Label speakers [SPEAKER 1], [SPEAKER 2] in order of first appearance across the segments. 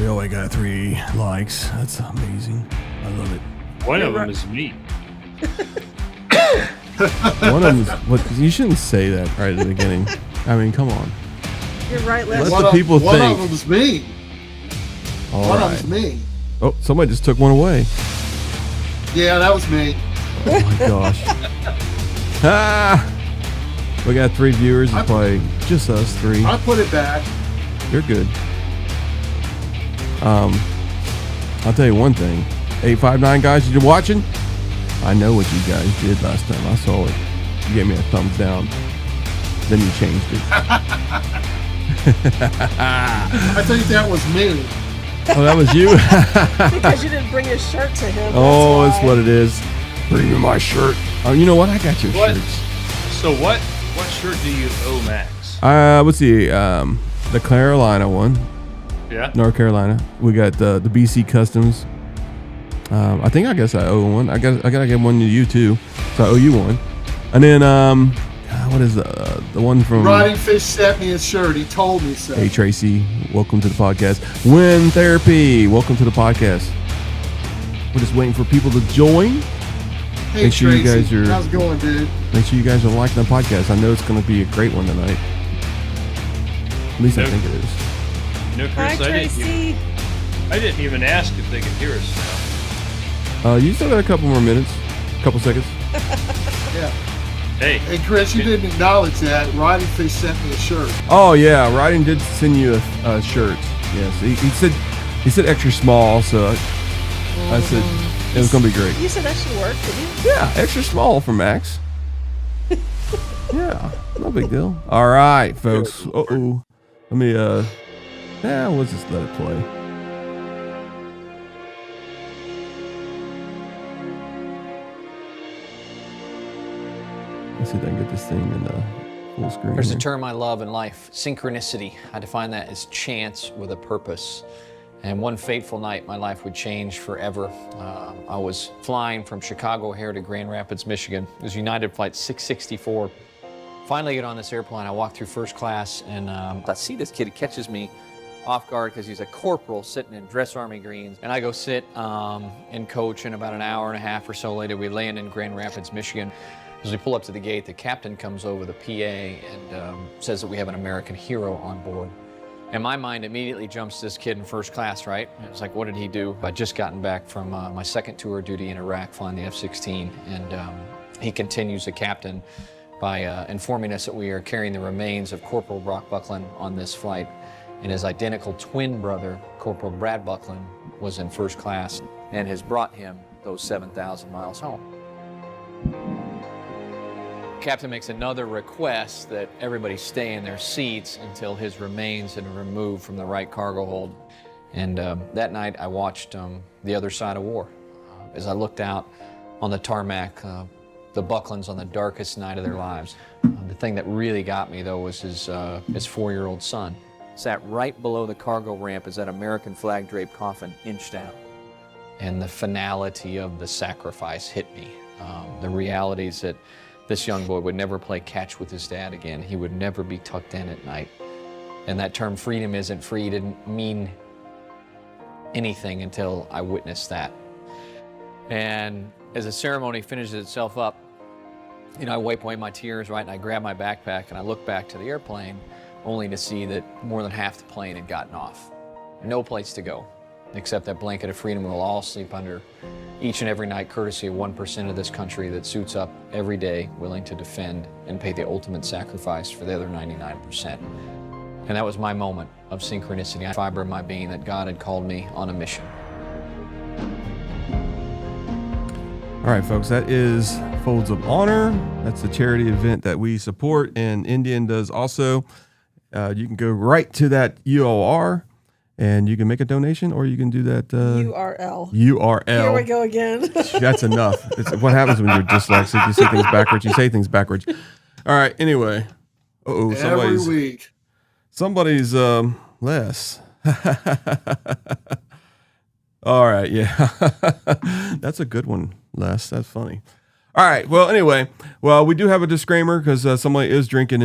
[SPEAKER 1] We only got 3 likes. That's amazing. I love it.
[SPEAKER 2] One of them is me.
[SPEAKER 1] One of them is, what, you shouldn't say that right at the beginning. I mean, come on.
[SPEAKER 3] You're right,
[SPEAKER 1] Let
[SPEAKER 3] Les.
[SPEAKER 1] the people think.
[SPEAKER 4] One of them is me. One of them's me.
[SPEAKER 1] Oh, somebody just took one away.
[SPEAKER 4] Yeah, that was me.
[SPEAKER 1] Oh my gosh. We got 3 viewers. It's probably just us 3.
[SPEAKER 4] I put it back.
[SPEAKER 1] You're good. I'll tell you one thing. 859 guys, you watching? I know what you guys did last time. I saw it. You gave me a thumbs down. Then you changed it.
[SPEAKER 4] I think that was me.
[SPEAKER 1] Oh, that was you?
[SPEAKER 3] Because you didn't bring his shirt to him.
[SPEAKER 1] Oh, that's what it is. Bring me my shirt. Oh, you know what? I got your shirts.
[SPEAKER 2] So what shirt do you owe Max?
[SPEAKER 1] Let's see. The Carolina one.
[SPEAKER 2] Yeah.
[SPEAKER 1] North Carolina. We got the BC Customs. I guess I owe one. I gotta get one to you too. So I owe you one. And then what is the one from
[SPEAKER 4] RidingFish sent me his shirt. He told me so.
[SPEAKER 1] Hey Tracy, welcome to the podcast. Win Therapy, welcome to the podcast. We're just waiting for people to join.
[SPEAKER 4] Hey
[SPEAKER 1] Make sure
[SPEAKER 4] Tracy,
[SPEAKER 1] you guys are.
[SPEAKER 4] how's it going, dude?
[SPEAKER 1] Make sure you guys are liking the podcast. I know it's going to be a great one tonight. At least I think it is.
[SPEAKER 2] You know,
[SPEAKER 3] Hi,
[SPEAKER 2] Chris,
[SPEAKER 3] Tracy.
[SPEAKER 2] I didn't even ask if they could hear us now.
[SPEAKER 1] You still got a couple more minutes, a couple seconds.
[SPEAKER 4] Yeah.
[SPEAKER 2] Hey,
[SPEAKER 4] Chris, you didn't acknowledge that. RidingFish sent me a shirt.
[SPEAKER 1] Oh yeah, Riding did send you a shirt. Yes, he said extra small, so I said it was gonna be great.
[SPEAKER 3] You said that should work, didn't you?
[SPEAKER 1] Yeah, extra small for Max. Yeah, no big deal. All right, folks. Uh-oh. Let me we'll just let it play. Let's see if I can get this thing in the full screen.
[SPEAKER 5] There's a
[SPEAKER 1] here.
[SPEAKER 5] term I love in life, synchronicity. I define that as chance with a purpose. And one fateful night, my life would change forever. I was flying from Chicago here to Grand Rapids, Michigan. It was United Flight 664. Finally get on this airplane, I walk through first class, and I see this kid. He catches me off guard because he's a corporal sitting in dress army greens. And I go sit in coach, and about an hour and a half or so later, we land in Grand Rapids, Michigan. As we pull up to the gate, the captain comes over the PA and says that we have an American hero on board. And my mind immediately jumps to this kid in first class, right? It's like, what did he do? I'd just gotten back from my second tour of duty in Iraq flying the F-16. And he continues, the captain, by informing us that we are carrying the remains of Corporal Brock Buckland on this flight. And his identical twin brother, Corporal Brad Buckland, was in first class and has brought him those 7,000 miles home. Captain makes another request that everybody stay in their seats until his remains had been removed from the right cargo hold. And that night I watched The Other Side of War. As I looked out on the tarmac, the Bucklands on the darkest night of their lives. The thing that really got me though was his 4-year-old son. Sat right below the cargo ramp as that American flag draped coffin inched out. And the finality of the sacrifice hit me. The realities that this young boy would never play catch with his dad again. He would never be tucked in at night. And that term freedom isn't free didn't mean anything until I witnessed that. And as the ceremony finishes itself up, you know, I wipe away my tears, right, and I grab my backpack and I look back to the airplane only to see that more than half the plane had gotten off. No place to go, except that blanket of freedom we'll all sleep under each and every night, courtesy of 1% of this country that suits up every day, willing to defend and pay the ultimate sacrifice for the other 99%. And that was my moment of synchronicity, a fiber of my being that God had called me on a mission.
[SPEAKER 1] All right, folks, that is Folds of Honor. That's the charity event that we support, and Indian does also. You can go right to that URL, and you can make a donation, or you can do that
[SPEAKER 3] URL.
[SPEAKER 1] URL.
[SPEAKER 3] Here we go again.
[SPEAKER 1] That's enough. It's what happens when you're dyslexic. You say things backwards. You say things backwards. All right. Anyway.
[SPEAKER 4] Every week.
[SPEAKER 1] Somebody's less. All right. Yeah. That's a good one, Les. That's funny. All right. Well, anyway. Well, we do have a disclaimer because somebody is drinking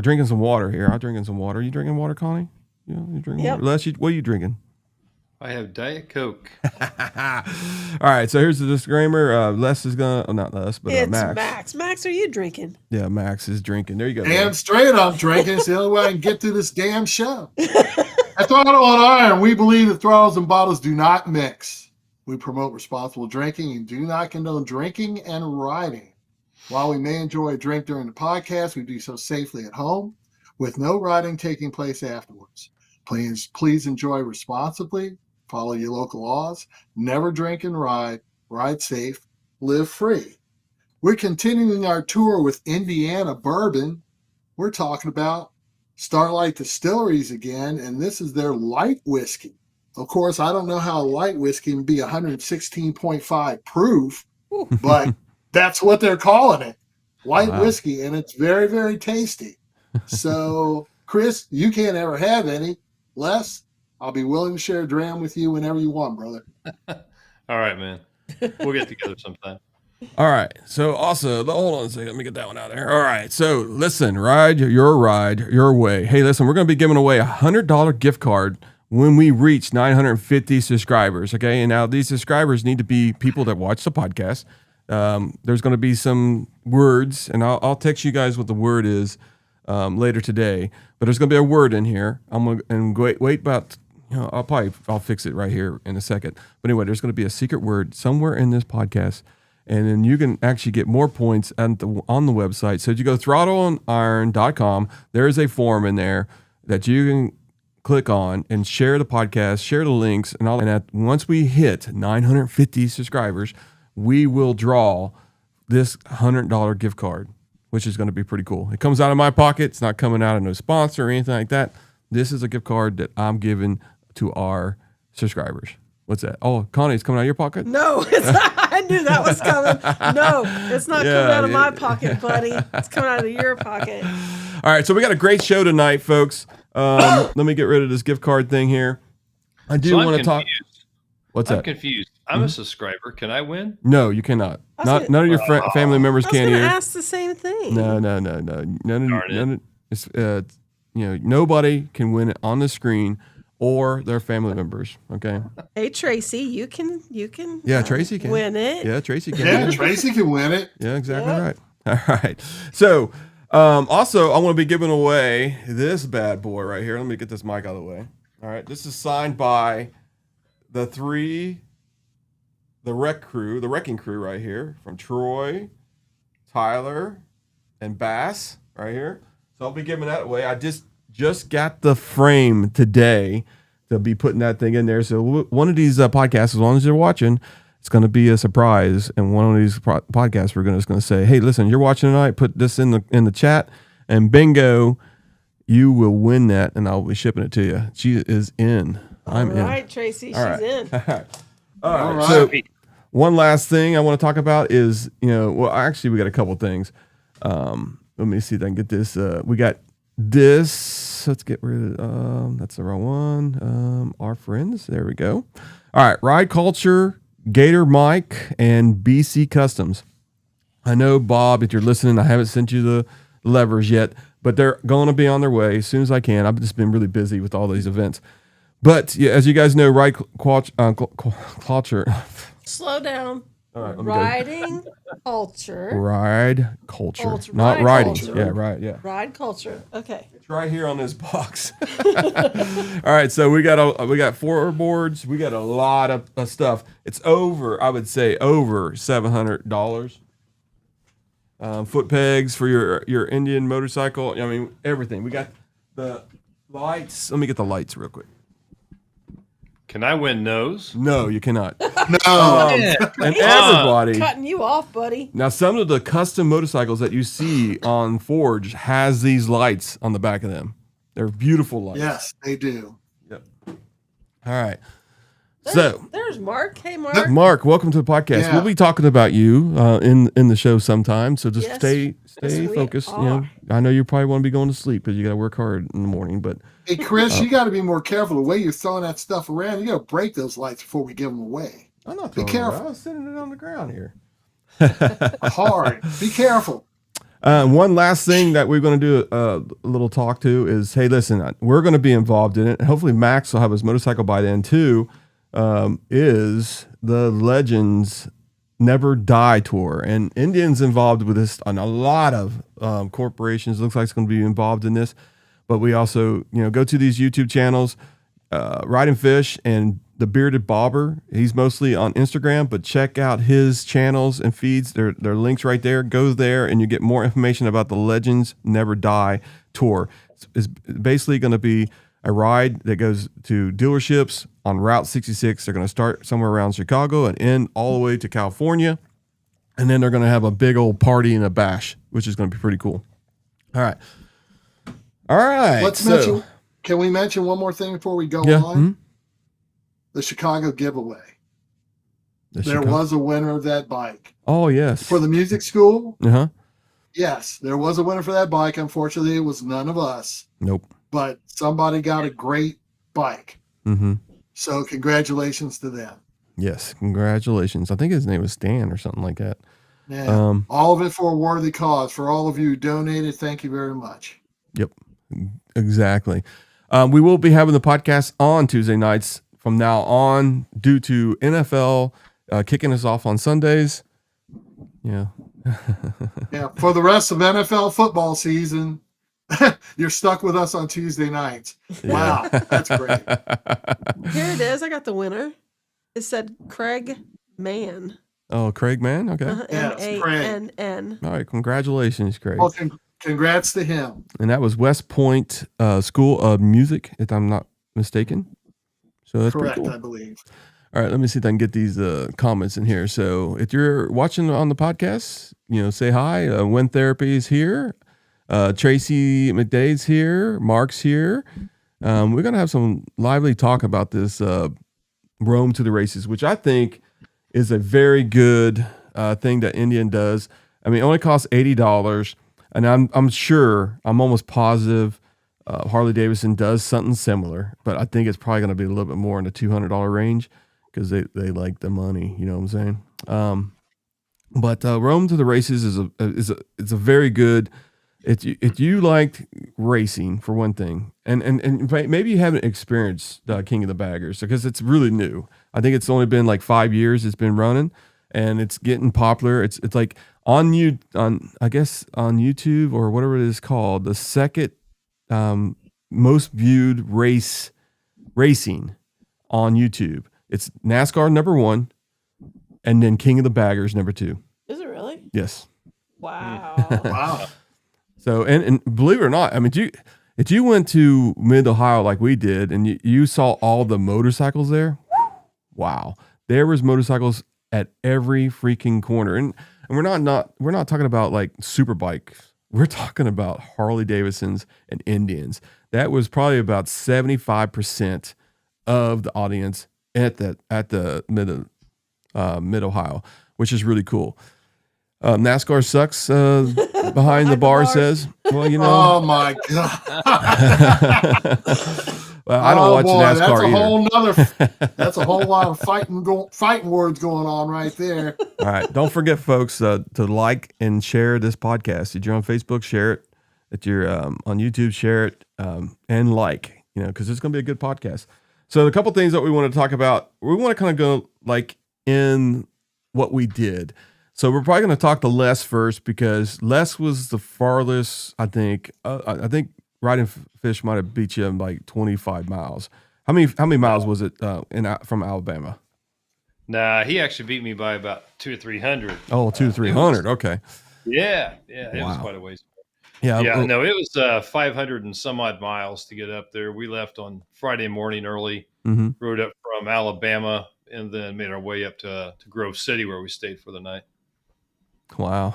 [SPEAKER 1] drinking some water here. I'm drinking some water. Are you drinking water, Connie? You drink
[SPEAKER 3] Yep.
[SPEAKER 1] water. Les, what are you drinking?
[SPEAKER 2] I have Diet Coke.
[SPEAKER 1] All right, so here's the disclaimer. Les is not Les, but
[SPEAKER 3] It's
[SPEAKER 1] Max.
[SPEAKER 3] Max. Max, are you drinking?
[SPEAKER 1] Yeah, Max is drinking. There you go.
[SPEAKER 4] Damn
[SPEAKER 1] man.
[SPEAKER 4] straight I'm drinking. It's the only way I can get through this damn show. At Throttle on Iron, we believe that throttles and bottles do not mix. We promote responsible drinking and do not condone drinking and riding. While we may enjoy a drink during the podcast, we do so safely at home with no riding taking place afterwards. Please enjoy responsibly, follow your local laws, never drink and ride safe, live free. We're continuing our tour with Indiana Bourbon. We're talking about Starlight Distilleries again, and this is their light whiskey. Of course, I don't know how a light whiskey can be 116.5 proof, but that's what they're calling it. Light whiskey, and it's very, very tasty. So, Chris, you can't ever have any. Les, I'll be willing to share a dram with you whenever you want, brother.
[SPEAKER 2] All right, man. We'll get together sometime.
[SPEAKER 1] All right. So also, hold on a second. Let me get that one out there. All right. So listen, ride your way. Hey, listen, we're going to be giving away $100 gift card when we reach 950 subscribers. Okay. And now these subscribers need to be people that watch the podcast. There's going to be some words, and I'll text you guys what the word is later today. But there's going to be a word in here. I'm going to wait about. I'll fix it right here in a second. But anyway, there's going to be a secret word somewhere in this podcast. And then you can actually get more points on the website. So if you go throttleiron.com, there is a form in there that you can click on and share the podcast, share the links, and all. And once we hit 950 subscribers, we will draw this $100 gift card, which is going to be pretty cool. It comes out of my pocket. It's not coming out of no sponsor or anything like that. This is a gift card that I'm giving to our subscribers. What's that? Oh, Connie, it's coming out of your pocket?
[SPEAKER 3] No, it's not. I knew that was coming. No, it's not coming out of my pocket, buddy. It's coming out of your pocket.
[SPEAKER 1] All right, so we got a great show tonight, folks. Let me get rid of this gift card thing here. I do want to talk. What's
[SPEAKER 2] I'm
[SPEAKER 1] that?
[SPEAKER 2] confused. I'm a subscriber. Can I win?
[SPEAKER 1] No, you cannot. None of your family members
[SPEAKER 3] I was
[SPEAKER 1] can
[SPEAKER 3] going to
[SPEAKER 1] either.
[SPEAKER 3] ask the same thing.
[SPEAKER 1] No. Nobody can win it on the screen or their family members. Okay.
[SPEAKER 3] Hey, Tracy, you can.
[SPEAKER 1] Yeah, Tracy can
[SPEAKER 3] win it.
[SPEAKER 1] Yeah, Tracy can.
[SPEAKER 4] Yeah, Tracy can win it.
[SPEAKER 1] Yeah, exactly right. All right. So, also, I want to be giving away this bad boy right here. Let me get this mic out of the way. All right. This is signed by the wrecking crew right here from Troy, Tyler, and Bass right here. So I'll be giving that away. I just got the frame today to be putting that thing in there. So one of these podcasts, as long as you're watching, it's going to be a surprise. And one of these podcasts, we're just going to say, hey, listen, you're watching tonight, put this in the chat, and bingo, you will win that, and I'll be shipping it to you. She is in. I'm in.
[SPEAKER 3] All right, Tracy, she's in.
[SPEAKER 1] All right. So one last thing I want to talk about is, actually we got a couple things. Let me see if I can get this. We got this. Let's get rid of that's the wrong one. Our friends. There we go. All right. Ride Culture, Gator Mike, and BC Customs. I know, Bob, if you're listening, I haven't sent you the levers yet, but they're going to be on their way as soon as I can. I've just been really busy with all these events. But yeah, as you guys know, Ride Culture.
[SPEAKER 3] Slow down.
[SPEAKER 1] All right,
[SPEAKER 3] Riding culture.
[SPEAKER 1] Ride culture,
[SPEAKER 3] Culture.
[SPEAKER 1] not
[SPEAKER 3] Ride
[SPEAKER 1] riding.
[SPEAKER 3] culture.
[SPEAKER 1] Yeah, right. Yeah.
[SPEAKER 3] Ride culture. Okay.
[SPEAKER 1] It's right here on this box. All right, so we got 4 boards. We got a lot of stuff. It's I would say over $700. Foot pegs for your Indian motorcycle. I mean, everything. We got the lights. Let me get the lights real quick.
[SPEAKER 2] Can I win nose?
[SPEAKER 1] No, you cannot.
[SPEAKER 4] No.
[SPEAKER 1] And everybody.
[SPEAKER 3] Cutting you off, buddy.
[SPEAKER 1] Now, some of the custom motorcycles that you see on Forge has these lights on the back of them. They're beautiful lights.
[SPEAKER 4] Yes, they do.
[SPEAKER 1] Yep. All right.
[SPEAKER 3] There's Mark. Hey, Mark.
[SPEAKER 1] Mark, welcome to the podcast.
[SPEAKER 4] Yeah.
[SPEAKER 1] We'll be talking about you in the show sometime. So just
[SPEAKER 3] Yes.
[SPEAKER 1] stay
[SPEAKER 3] Yes, we
[SPEAKER 1] focused.
[SPEAKER 3] are.
[SPEAKER 1] I know you probably want to be going to sleep because you got to work hard in the morning. But
[SPEAKER 4] Hey, Chris, you got to be more careful the way you're throwing that stuff around. You got to break those lights before we give them away.
[SPEAKER 1] I'm not.
[SPEAKER 4] Be careful.
[SPEAKER 1] I was sitting it on the ground here.
[SPEAKER 4] Hard. Be careful.
[SPEAKER 1] One last thing that we're going to do a little talk to is, hey, listen, we're going to be involved in it. Hopefully Max will have his motorcycle by then too, is the Legends Never Die Tour. And Indian's involved with this on a lot of corporations. Looks like it's going to be involved in this. But we also, go to these YouTube channels, RidingFish and the Bearded Bobber. He's mostly on Instagram, but check out his channels and feeds. There are links right there. Go there and you get more information about the Legends Never Die Tour. It's basically going to be a ride that goes to dealerships on Route 66. They're going to start somewhere around Chicago and end all the way to California. And then they're going to have a big old party and a bash, which is going to be pretty cool. All right.
[SPEAKER 4] Can we mention one more thing before we go on?
[SPEAKER 1] Mm-hmm.
[SPEAKER 4] The Chicago giveaway. There was a winner of that bike.
[SPEAKER 1] Oh, yes.
[SPEAKER 4] For the music school?
[SPEAKER 1] Uh-huh.
[SPEAKER 4] Yes, there was a winner for that bike. Unfortunately, it was none of us.
[SPEAKER 1] Nope.
[SPEAKER 4] But somebody got a great bike.
[SPEAKER 1] Mm-hmm.
[SPEAKER 4] So congratulations to them.
[SPEAKER 1] Yes, congratulations. I think his name was Stan or something like that.
[SPEAKER 4] Yeah. All of it for a worthy cause. For all of you who donated, thank you very much.
[SPEAKER 1] Yep, exactly. We will be having the podcast on Tuesday nights from now on due to NFL kicking us off on Sundays. Yeah.
[SPEAKER 4] Yeah. For the rest of NFL football season, you're stuck with us on Tuesday nights. Wow. That's great.
[SPEAKER 3] Here it is. I got the winner. It said Craig Mann.
[SPEAKER 1] Oh, Craig Mann? Okay.
[SPEAKER 4] Yes, Craig.
[SPEAKER 3] M-A-N-N.
[SPEAKER 1] All right. Congratulations, Craig.
[SPEAKER 4] Well, congrats to him.
[SPEAKER 1] And that was West Point School of Music, if I'm not mistaken. So that's
[SPEAKER 4] correct,
[SPEAKER 1] pretty cool.
[SPEAKER 4] I believe.
[SPEAKER 1] All right, let me see if I can get these comments in here. So if you're watching on the podcast, say hi. When Therapy is here. Tracy McDade's here. Mark's here. We're going to have some lively talk about this Rome to the Races, which I think is a very good thing that Indian does. I mean, it only costs $80. And I'm sure, I'm almost positive Harley Davidson does something similar, but I think it's probably going to be a little bit more in the $200 range because they like the money. You know what I'm saying? But Rome to the Races is a very good. If you liked racing for one thing, and maybe you haven't experienced King of the Baggers because it's really new. I think it's only been like 5 years it's been running, and it's getting popular. It's like on YouTube or whatever it is called, the second most viewed racing on YouTube. It's NASCAR #1, and then King of the Baggers #2.
[SPEAKER 3] Is it really?
[SPEAKER 1] Yes.
[SPEAKER 3] Wow.
[SPEAKER 4] Wow.
[SPEAKER 1] So and believe it or not, I mean, if you went to Mid-Ohio like we did, and you saw all the motorcycles there, wow, there was motorcycles at every freaking corner, and we're not talking about like super bikes. We're talking about Harley Davidsons and Indians. That was probably about 75% of the audience at the Mid-Ohio, which is really cool. NASCAR sucks behind the bar says. Well,
[SPEAKER 4] Oh my God.
[SPEAKER 1] Well, I don't watch NASCAR
[SPEAKER 4] That's a whole lot of fighting words going on right there.
[SPEAKER 1] All right. Don't forget, folks, to like and share this podcast. If you're on Facebook, share it. If you're on YouTube, share it and like, because it's going to be a good podcast. So a couple things that we want to talk about. We want to kind of go like in what we did. So we're probably going to talk to Les first because Les was the farthest, I think. I think RidingFish might have beat you in like 25 miles. How many miles was it from Alabama?
[SPEAKER 2] Nah, he actually beat me by about 200 or 300.
[SPEAKER 1] Oh, 200 to 300. Okay.
[SPEAKER 2] Yeah, it was
[SPEAKER 1] Wow.
[SPEAKER 2] quite a ways.
[SPEAKER 1] Yeah.
[SPEAKER 2] No, it was 500 and some odd miles to get up there. We left on Friday morning early, rode up from Alabama, and then made our way up to Grove City where we stayed for the night.
[SPEAKER 1] Wow.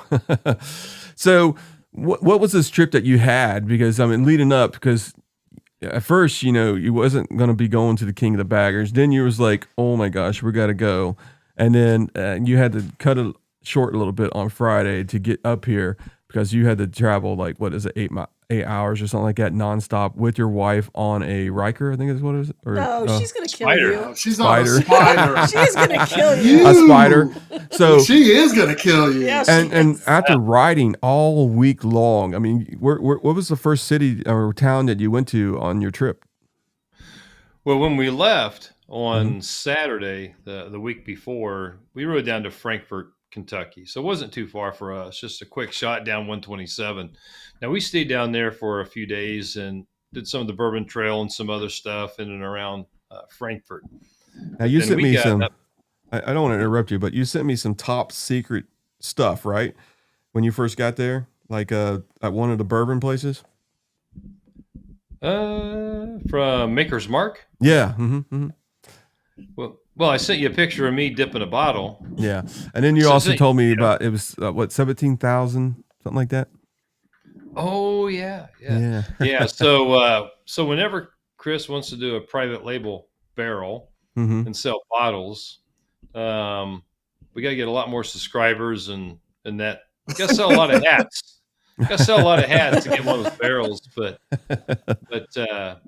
[SPEAKER 1] So what was this trip that you had? Because I mean, leading up, because at first, you wasn't going to be going to the King of the Baggers. Then you was like, oh my gosh, we got to go. And then you had to cut it short a little bit on Friday to get up here because you had to travel like, what is it? 8 hours or something like that, nonstop with your wife on a Riker, I think is what it is. Or,
[SPEAKER 3] No, she's gonna kill
[SPEAKER 2] Spider.
[SPEAKER 3] you.
[SPEAKER 4] She's on a spider.
[SPEAKER 3] She's gonna kill you.
[SPEAKER 1] a spider. So
[SPEAKER 4] She is gonna kill you.
[SPEAKER 3] Yeah,
[SPEAKER 1] and after riding all week long, I mean, what was the first city or town that you went to on your trip?
[SPEAKER 2] Well, when we left on Saturday, the week before, we rode down to Frankfort, Kentucky. So it wasn't too far for us, just a quick shot down 127. Now, we stayed down there for a few days and did some of the Bourbon Trail and some other stuff in and around Frankfort.
[SPEAKER 1] Now, you
[SPEAKER 2] Then
[SPEAKER 1] sent
[SPEAKER 2] we
[SPEAKER 1] me
[SPEAKER 2] got
[SPEAKER 1] some,
[SPEAKER 2] up-
[SPEAKER 1] I don't want to interrupt you, but you sent me some top secret stuff, right? When you first got there, like at one of the bourbon places?
[SPEAKER 2] From Maker's Mark.
[SPEAKER 1] Yeah. Mm-hmm.
[SPEAKER 2] Well, I sent you a picture of me dipping a bottle.
[SPEAKER 1] Yeah. And then you
[SPEAKER 2] So
[SPEAKER 1] also
[SPEAKER 2] say-
[SPEAKER 1] told me about, it was, 17,000, something like that?
[SPEAKER 2] Oh, yeah.
[SPEAKER 1] Yeah.
[SPEAKER 2] Yeah. So whenever Chris wants to do a private label barrel
[SPEAKER 1] Mm-hmm.
[SPEAKER 2] and sell bottles, we got to get a lot more subscribers and that. We got to sell a lot of hats. Got to sell a lot of hats to get one of those barrels. But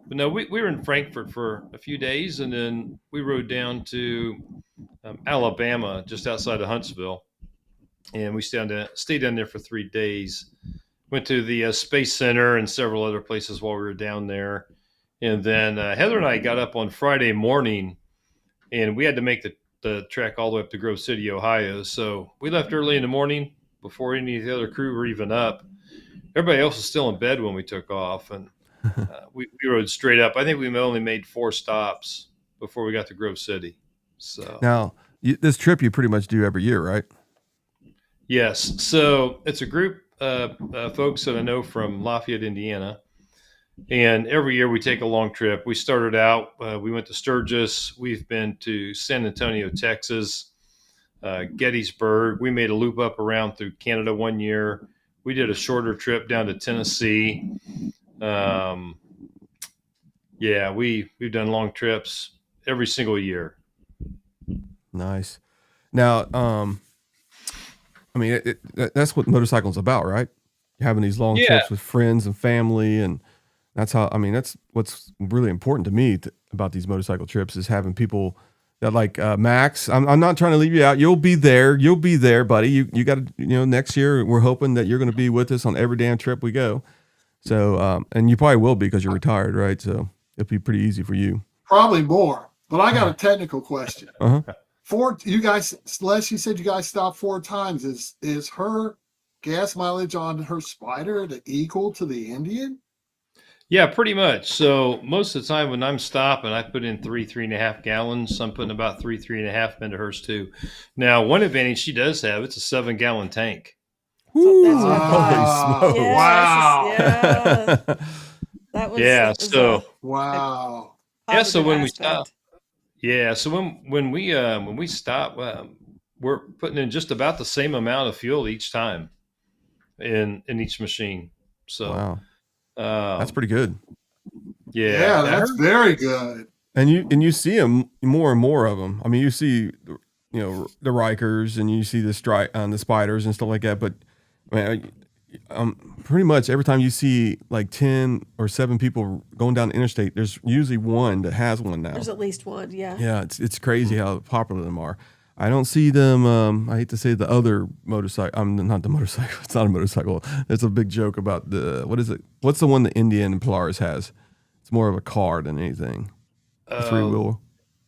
[SPEAKER 2] no, we were in Frankfurt for a few days, and then we rode down to Alabama, just outside of Huntsville, and we stayed down there for 3 days. Went to the Space Center and several other places while we were down there. And then Heather and I got up on Friday morning, and we had to make the trek all the way up to Grove City, Ohio. So we left early in the morning before any of the other crew were even up. Everybody else was still in bed when we took off, and we rode straight up. I think we only made 4 stops before we got to Grove City. So
[SPEAKER 1] Now, this trip you pretty much do every year, right?
[SPEAKER 2] yes, so it's a group of folks that I know from Lafayette, Indiana, and every year we take a long trip. We started out, we went to Sturgis. We've been to San Antonio, Texas, Gettysburg. We made a loop up around through Canada one year. We did a shorter trip down to Tennessee. Yeah, we've done long trips every single year.
[SPEAKER 1] Nice. Now, I mean, that's what motorcycling's about, right? Having these long
[SPEAKER 2] Yeah.
[SPEAKER 1] trips with friends and family, and that's how. I mean, that's what's really important to me about these motorcycle trips is having people that like Max. I'm not trying to leave you out. You'll be there. You'll be there, buddy. You got to, next year we're hoping that you're going to be with us on every damn trip we go. So, and you probably will be because you're retired, right? So it'll be pretty easy for you.
[SPEAKER 4] Probably more. But I got a technical question.
[SPEAKER 1] Uh-huh.
[SPEAKER 4] You guys, Les, you said you guys stopped 4 times. Is her gas mileage on her Spider equal to the Indian?
[SPEAKER 2] Yeah, pretty much. So most of the time when I'm stopping, I put in 3.5 gallons. I'm putting about 3.5 into hers too. Now, one advantage she does have, it's a 7-gallon tank.
[SPEAKER 3] So that's what I
[SPEAKER 4] Ah,
[SPEAKER 3] thought. Yes,
[SPEAKER 4] wow.
[SPEAKER 3] Yeah. That was.
[SPEAKER 2] Yeah,
[SPEAKER 3] that was
[SPEAKER 2] so-
[SPEAKER 4] Wow.
[SPEAKER 3] a
[SPEAKER 2] Yeah, so when we
[SPEAKER 3] positive
[SPEAKER 2] stop,
[SPEAKER 3] aspect.
[SPEAKER 2] yeah, so when we stop, we're putting in just about the same amount of fuel each time in each machine. So
[SPEAKER 1] Wow, that's pretty good.
[SPEAKER 4] Yeah, that's very good.
[SPEAKER 1] And you see them more and more of them. I mean, you see, the Rikers and you see the Spiders and stuff like that. But man, pretty much every time you see like 10 or 7 people going down the interstate, there's usually one that has one now.
[SPEAKER 3] There's at least one. Yeah.
[SPEAKER 1] Yeah, it's crazy how popular them are. I don't see them. I hate to say the other motorcycle. Not the motorcycle. It's not a motorcycle. There's a big joke about what is it? What's the one the Indian and Polaris has? It's more of a car than anything. The 3-wheel.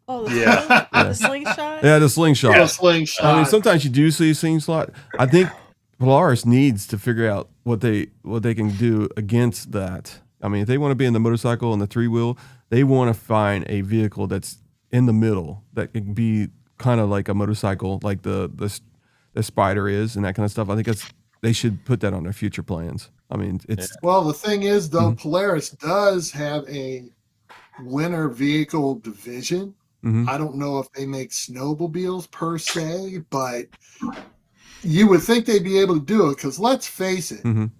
[SPEAKER 3] Oh,
[SPEAKER 2] Yeah.
[SPEAKER 3] the slingshot.
[SPEAKER 1] Yeah, the slingshot.
[SPEAKER 4] Yeah, slingshot.
[SPEAKER 1] I mean, sometimes you do see slingshot. I think Polaris needs to figure out what they can do against that. I mean, if they want to be in the motorcycle and the 3-wheel, they want to find a vehicle that's in the middle that can be kind of like a motorcycle, like the Spider is, and that kind of stuff. I think they should put that on their future plans. I mean, it's
[SPEAKER 4] Well, the thing is, though, Polaris does have a winter vehicle division.
[SPEAKER 1] Mhm.
[SPEAKER 4] I don't know if they make snowmobiles per se, but you would think they'd be able to do it because let's face it,
[SPEAKER 1] Mhm.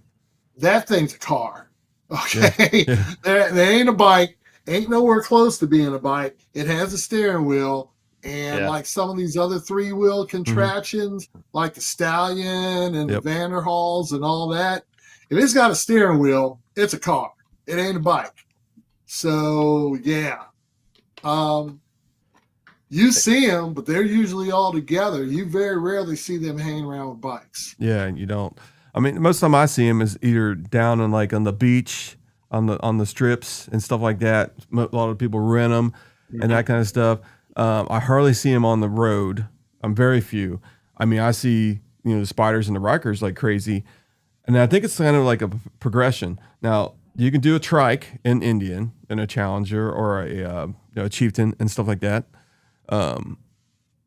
[SPEAKER 4] that thing's a car. Okay.
[SPEAKER 1] Yeah.
[SPEAKER 4] There ain't a bike, ain't nowhere close to being a bike. It has a steering wheel. And
[SPEAKER 2] Yeah.
[SPEAKER 4] like some of these other 3-wheel contraptions, like the Stallion and
[SPEAKER 1] Yep.
[SPEAKER 4] the Vanderhalls and all that, If it's got a steering wheel, it's a car. It ain't a bike. So yeah, you see them, but they're usually all together. You very rarely see them hanging around with bikes.
[SPEAKER 1] Yeah, you don't. I mean, most of the time I see them is either down on on the beach, on the strips and stuff like that. A lot of people rent them and that kind of stuff. I hardly see them on the road. I'm very few. I mean, I see the spiders and the Rikers like crazy, and I think it's kind of like a progression. Now you can do a trike in Indian and a Challenger or a Chieftain and stuff like that. Yeah,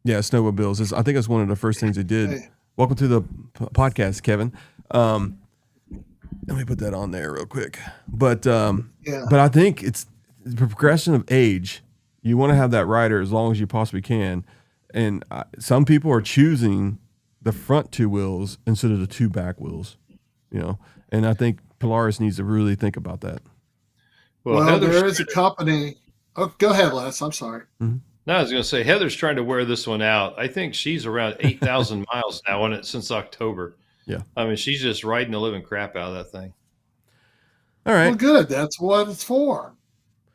[SPEAKER 1] snowmobiles. I think it's one of the first things they did.
[SPEAKER 4] Hey.
[SPEAKER 1] Welcome to the podcast, Kevin. Let me put that on there real quick. But I think it's the progression of age. You want to have that rider as long as you possibly can, and some people are choosing the front two wheels instead of the two back wheels. And I think Polaris needs to really think about that.
[SPEAKER 4] Well, there is a company. Oh, go ahead, Les. I'm sorry.
[SPEAKER 1] Mm-hmm.
[SPEAKER 2] No, I was going to say Heather's trying to wear this one out. I think she's around 8,000 miles now on it since October.
[SPEAKER 1] Yeah.
[SPEAKER 2] I mean, she's just riding the living crap out of that thing.
[SPEAKER 1] All right.
[SPEAKER 4] Well, good. That's what it's for.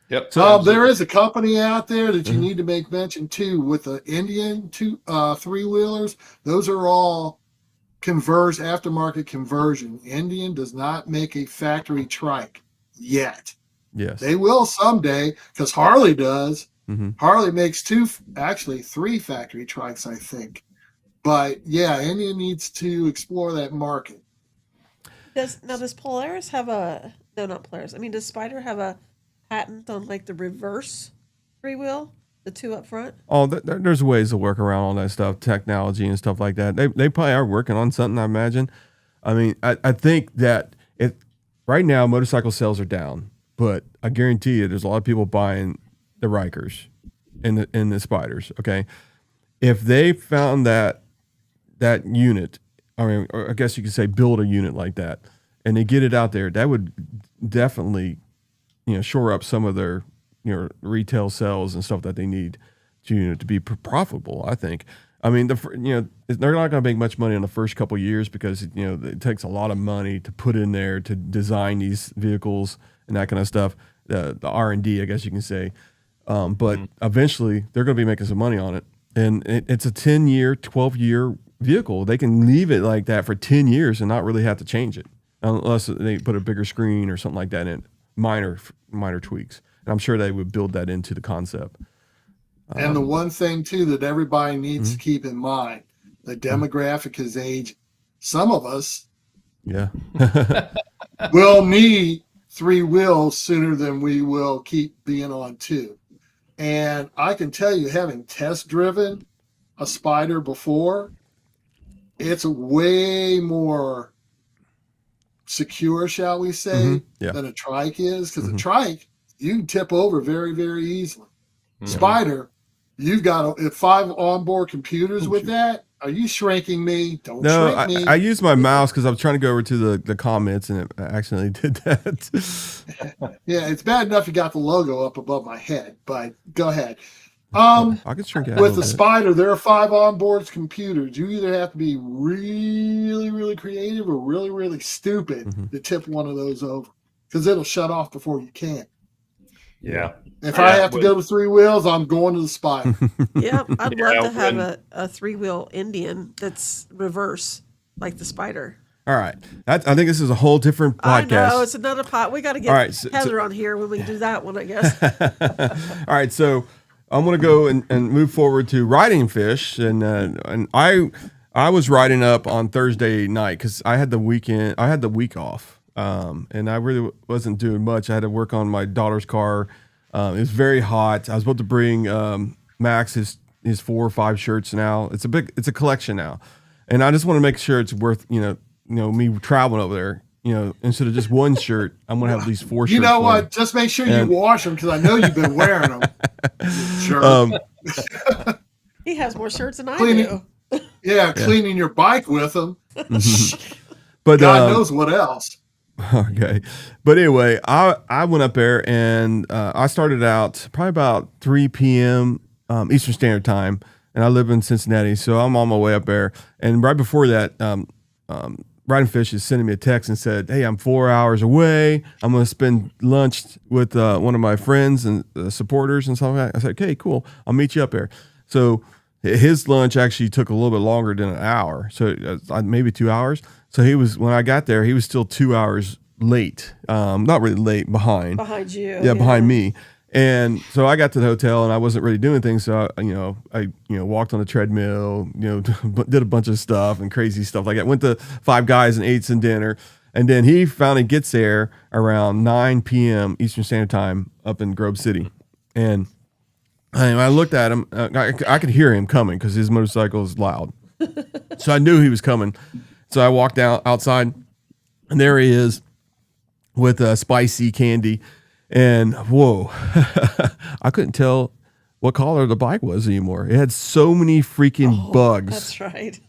[SPEAKER 2] Yep.
[SPEAKER 4] So there is a company out there that you need to make mention too with the Indian three-wheelers. Those are all aftermarket conversion. Indian does not make a factory trike yet.
[SPEAKER 1] Yes.
[SPEAKER 4] They will someday because Harley does.
[SPEAKER 1] Mm-hmm.
[SPEAKER 4] Harley makes three factory trikes, I think. But yeah, Indian needs to explore that market.
[SPEAKER 3] Does Polaris have not Polaris. I mean, does Spider have a patent on like the reverse three-wheel, the two up front?
[SPEAKER 1] Oh, there's ways to work around all that stuff, technology and stuff like that. They probably are working on something, I imagine. I mean, I think that right now motorcycle sales are down, but I guarantee you there's a lot of people buying the Rikers and the Spiders. Okay, if they found that unit, I mean, or I guess you could say build a unit like that, and they get it out there, that would definitely shore up some of their retail sales and stuff that they need to be profitable. I think. I mean, they're not going to make much money in the first couple of years because it takes a lot of money to put in there to design these vehicles and that kind of stuff. The R&D, I guess you can say. But eventually they're going to be making some money on it. And it's a 10-year, 12-year vehicle. They can leave it like that for 10 years and not really have to change it unless they put a bigger screen or something like that in, minor tweaks. And I'm sure they would build that into the concept.
[SPEAKER 4] And the one thing, too, that everybody needs to keep in mind, the demographic is age. Some of us will need three wheels sooner than we will keep being on two. And I can tell you, having test driven a Spider before, it's way more secure, shall we say, than a trike is. Because a trike, you can tip over very, very easily. Spider, you've got 5 onboard computers with that. Are you shrinking me? Don't shrink me.
[SPEAKER 1] I used my mouse because I was trying to go over to the comments and it accidentally did that.
[SPEAKER 4] Yeah, it's bad enough you got the logo up above my head, but go ahead.
[SPEAKER 1] I can shrink it
[SPEAKER 4] With the Spider, there are 5 onboard computers. You either have to be really, really creative or really, really stupid to tip one of those over because it'll shut off before you can.
[SPEAKER 2] Yeah.
[SPEAKER 4] If I have to go to 3 wheels, I'm going to the Spider.
[SPEAKER 3] Yep, I'd love to have a 3-wheel Indian that's reverse, like the Spider.
[SPEAKER 1] All right. I think this is a whole different podcast.
[SPEAKER 3] I know, it's another pot. We got to get Heather on here when we do that one, I guess.
[SPEAKER 1] All right, so I'm going to go and move forward to RidingFish, and I was riding up on Thursday night because I had the week off, and I really wasn't doing much. I had to work on my daughter's car. It was very hot. I was about to bring Max his 4 or 5 shirts now. It's a collection now, and I just want to make sure it's worth me traveling over there. Instead of just one shirt, I'm gonna have at least 4 shirts.
[SPEAKER 4] You know what? Just make sure you wash them because I know you've been wearing them. Sure.
[SPEAKER 3] He has more shirts than I do.
[SPEAKER 4] Cleaning your bike with them.
[SPEAKER 1] But
[SPEAKER 4] God knows what else.
[SPEAKER 1] Okay. But anyway, I went up there and I started out probably about 3 p.m. Eastern Standard Time, and I live in Cincinnati, so I'm on my way up there. And right before that, RidingFish is sending me a text and said, "Hey, I'm 4 hours away. I'm going to spend lunch with one of my friends and supporters and stuff like that." I said, "Okay, cool. I'll meet you up there." So his lunch actually took a little bit longer than an hour, so maybe 2 hours. So when I got there, he was still 2 hours late. Not really late, behind.
[SPEAKER 3] Behind you.
[SPEAKER 1] Yeah, behind me. And so I got to the hotel and I wasn't really doing things. So I walked on the treadmill, did a bunch of stuff and crazy stuff like that. Went to Five Guys and ate some dinner. And then he finally gets there around 9 p.m. Eastern Standard Time up in Grove City. And I looked at him. I could hear him coming because his motorcycle is loud. So I knew he was coming. So I walked outside and there he is with spicy candy. And whoa, I couldn't tell what color the bike was anymore. It had so many freaking bugs.
[SPEAKER 3] That's right.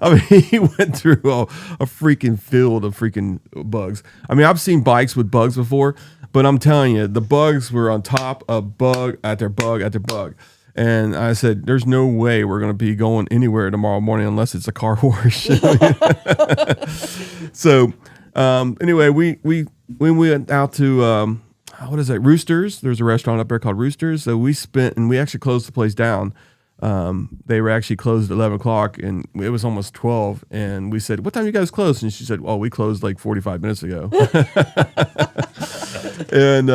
[SPEAKER 1] I mean, he went through a freaking field of freaking bugs. I mean, I've seen bikes with bugs before, but I'm telling you, the bugs were on top of bug after bug after bug. And I said, "There's no way we're going to be going anywhere tomorrow morning unless it's a car wash." So anyway, we went out to what is that? Roosters. There's a restaurant up there called Roosters. So we actually closed the place down. They were actually closed at 11 o'clock and it was almost 12. And we said, "What time you guys close?" And she said, "Well, we closed like 45 minutes ago." And